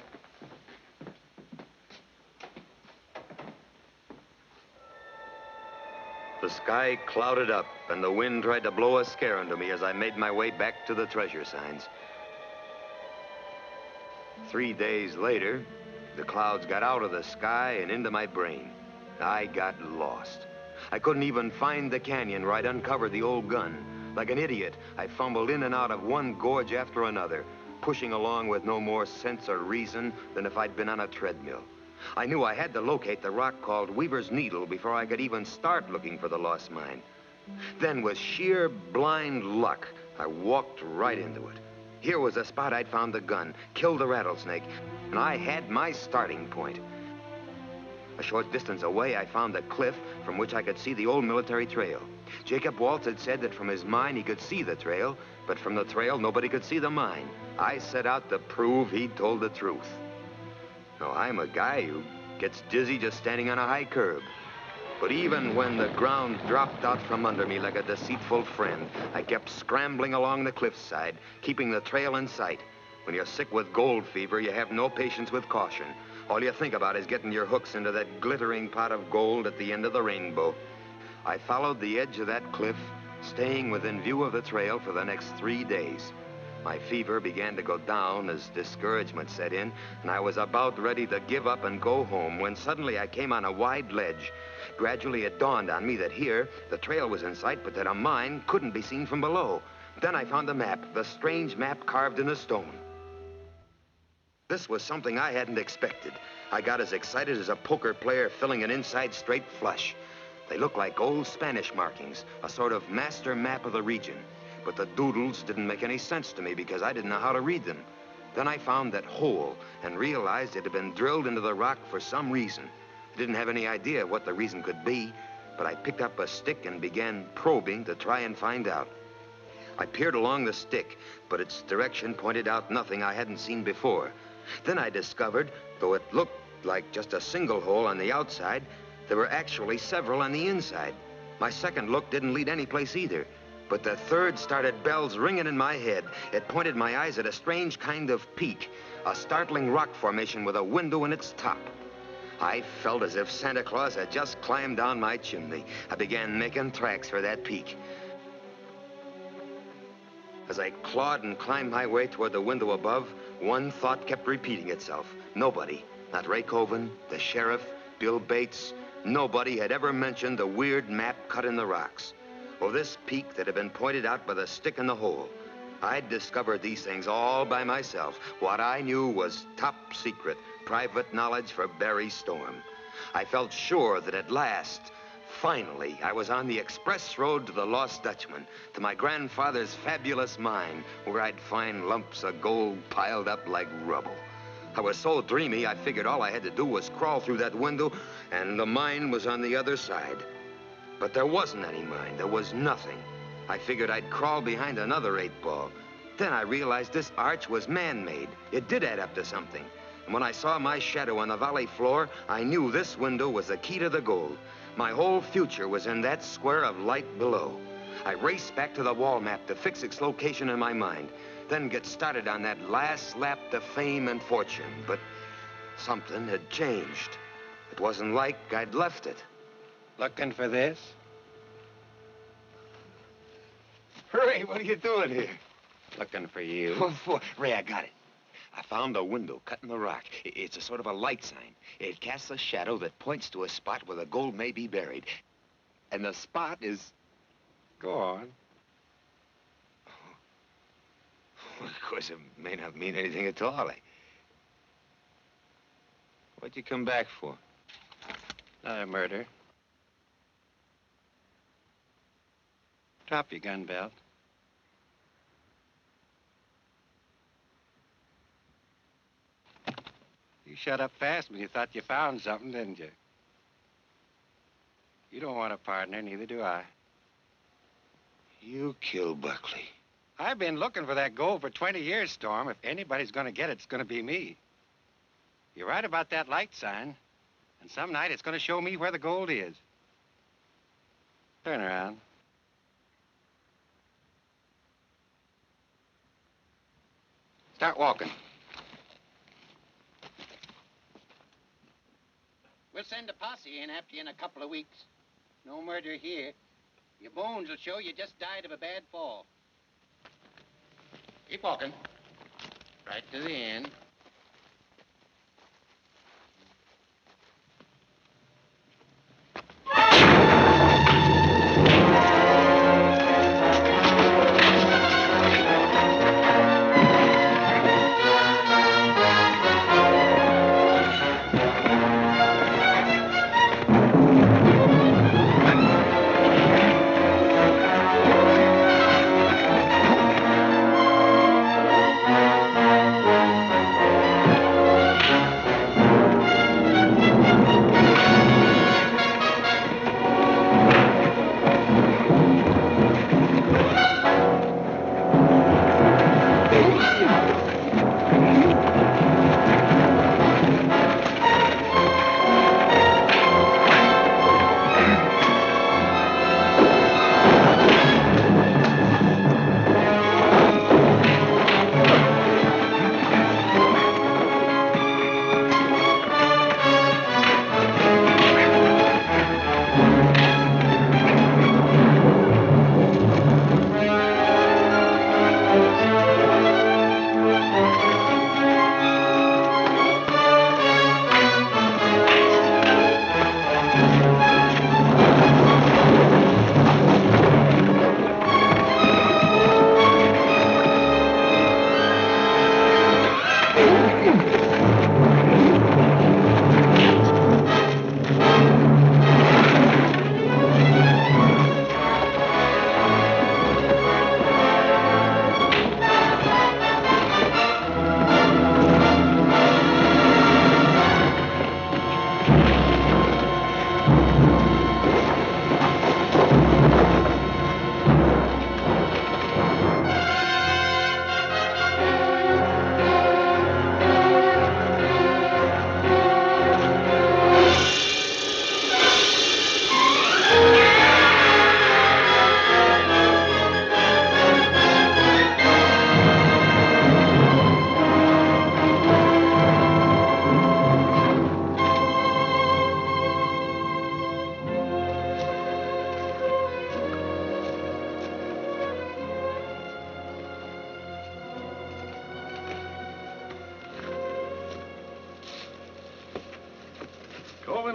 The sky clouded up, and the wind tried to blow a scare into me as I made my way back to the treasure signs. 3 days later, the clouds got out of the sky and into my brain. I got lost. I couldn't even find the canyon where I'd uncovered the old gun. Like an idiot, I fumbled in and out of one gorge after another, pushing along with no more sense or reason than if I'd been on a treadmill. I knew I had to locate the rock called Weaver's Needle before I could even start looking for the lost mine. Then, with sheer blind luck, I walked right into it. Here was the spot I'd found the gun, killed the rattlesnake, and I had my starting point. A short distance away, I found a cliff from which I could see the old military trail. Jacob Waltz had said that from his mine he could see the trail, but from the trail nobody could see the mine. I set out to prove he'd told the truth. Now, I'm a guy who gets dizzy just standing on a high curb. But even when the ground dropped out from under me like a deceitful friend, I kept scrambling along the cliffside, keeping the trail in sight. When you're sick with gold fever, you have no patience with caution. All you think about is getting your hooks into that glittering pot of gold at the end of the rainbow. I followed the edge of that cliff, staying within view of the trail for the next 3 days. My fever began to go down as discouragement set in, and I was about ready to give up and go home when suddenly I came on a wide ledge. Gradually, it dawned on me that here, the trail was in sight, but that a mine couldn't be seen from below. Then I found a map, the strange map carved in the stone. This was something I hadn't expected. I got as excited as a poker player filling an inside straight flush. They looked like old Spanish markings, a sort of master map of the region. But the doodles didn't make any sense to me because I didn't know how to read them. Then I found that hole and realized it had been drilled into the rock for some reason. I didn't have any idea what the reason could be, but I picked up a stick and began probing to try and find out. I peered along the stick, but its direction pointed out nothing I hadn't seen before. Then I discovered, though it looked like just a single hole on the outside, there were actually several on the inside. My second look didn't lead anyplace either, but the third started bells ringing in my head. It pointed my eyes at a strange kind of peak, a startling rock formation with a window in its top. I felt as if Santa Claus had just climbed down my chimney. I began making tracks for that peak. As I clawed and climbed my way toward the window above, one thought kept repeating itself. Nobody, not Ray Coven, the sheriff, Bill Bates, nobody had ever mentioned the weird map cut in the rocks, or this peak that had been pointed out by the stick in the hole. I'd discovered these things all by myself. What I knew was top secret, private knowledge for Barry Storm. I felt sure that at last, finally, I was on the express road to the Lost Dutchman, to my grandfather's fabulous mine, where I'd find lumps of gold piled up like rubble. I was so dreamy, I figured all I had to do was crawl through that window, and the mine was on the other side. But there wasn't any mine. There was nothing. I figured I'd crawl behind another 8-ball. Then I realized this arch was man-made. It did add up to something. And when I saw my shadow on the valley floor, I knew this window was the key to the gold. My whole future was in that square of light below. I raced back to the wall map to fix its location in my mind, then get started on that last lap to fame and fortune. But something had changed. It wasn't like I'd left it. Looking for this? Ray, what are you doing here? Looking for you. What for? Ray, I got it. I found a window cut in the rock. It's a sort of a light sign. It casts a shadow that points to a spot where the gold may be buried. And the spot is... Go on. Well, of course, it may not mean anything at all. What'd you come back for? Another murder. Drop your gun belt. You shut up fast when you thought you found something, didn't you? You don't want a partner, neither do I. You killed Buckley. I've been looking for that gold for 20 years, Storm. If anybody's going to get it, it's going to be me. You're right about that light sign. And some night it's going to show me where the gold is. Turn around. Start walking. We'll send a posse in after you in a couple of weeks. No murder here. Your bones will show you just died of a bad fall. Keep walking. Right to the end.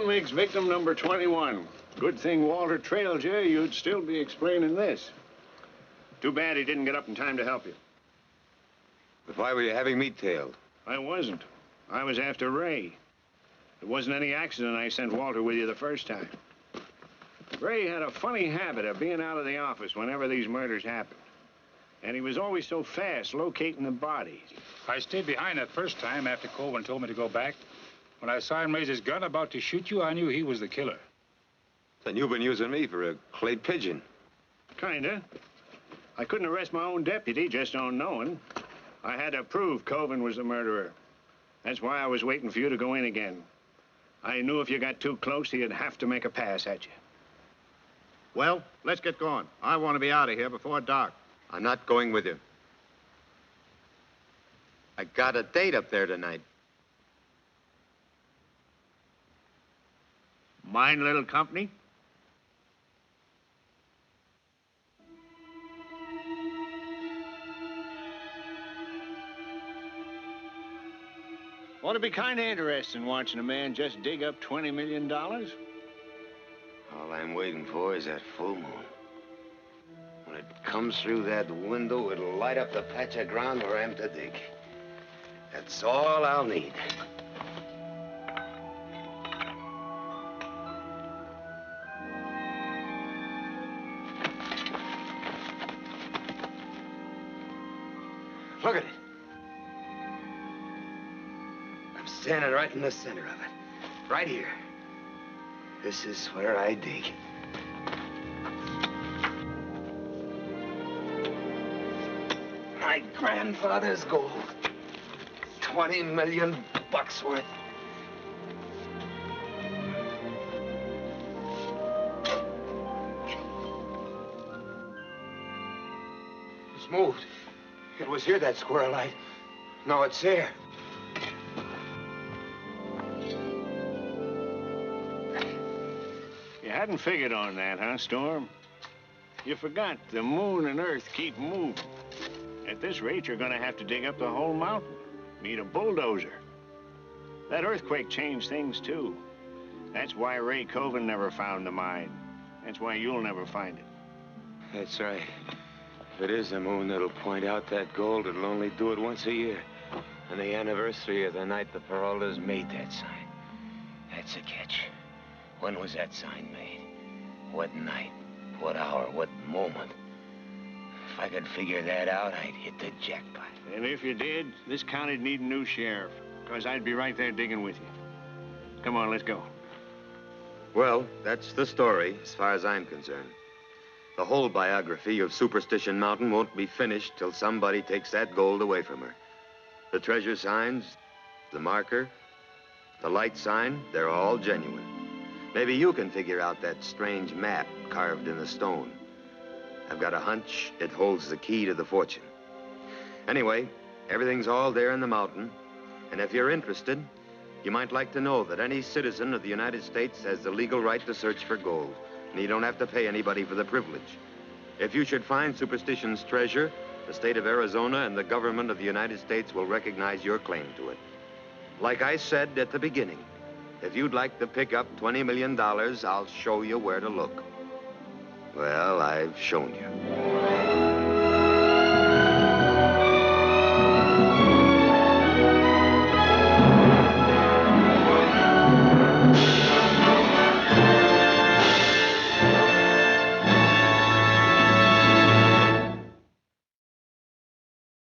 makes victim number 21. Good thing Walter trailed you. You'd still be explaining this. Too bad he didn't get up in time to help you. But why were you having me tailed? I wasn't. I was after Ray. It wasn't any accident I sent Walter with you the first time. Ray had a funny habit of being out of the office whenever these murders happened. And he was always so fast locating the bodies. I stayed behind that first time after Colvin told me to go back. When I saw him raise his gun about to shoot you, I knew he was the killer. Then you've been using me for a clay pigeon. Kinda. I couldn't arrest my own deputy just on knowing. I had to prove Colvin was the murderer. That's why I was waiting for you to go in again. I knew if you got too close, he'd have to make a pass at you. Well, let's get going. I want to be out of here before dark. I'm not going with you. I got a date up there tonight. Mind little company? Ought to be kind of interesting watching a man just dig up $20 million. All I'm waiting for is that full moon. When it comes through that window, it'll light up the patch of ground where I'm to dig. That's all I'll need. Look at it. I'm standing right in the center of it. Right here. This is where I dig. My grandfather's gold. 20 million bucks worth. It's moved. It was here, that squirrel light. Now it's there. You hadn't figured on that, huh, Storm? You forgot the moon and Earth keep moving. At this rate, you're gonna have to dig up the whole mountain. Need a bulldozer. That earthquake changed things, too. That's why Ray Colvin never found the mine. That's why you'll never find it. That's right. If it is the moon that'll point out that gold, it'll only do it once a year. On the anniversary of the night the Peraltas made that sign. That's a catch. When was that sign made? What night? What hour? What moment? If I could figure that out, I'd hit the jackpot. And if you did, this county'd need a new sheriff, because I'd be right there digging with you. Come on, let's go. Well, that's the story, as far as I'm concerned. The whole biography of Superstition Mountain won't be finished till somebody takes that gold away from her. The treasure signs, the marker, the light sign, they're all genuine. Maybe you can figure out that strange map carved in the stone. I've got a hunch it holds the key to the fortune. Anyway, everything's all there in the mountain, and if you're interested, you might like to know that any citizen of the United States has the legal right to search for gold. And you don't have to pay anybody for the privilege. If you should find Superstition's treasure, the state of Arizona and the government of the United States will recognize your claim to it. Like I said at the beginning, if you'd like to pick up $20 million, I'll show you where to look. Well, I've shown you.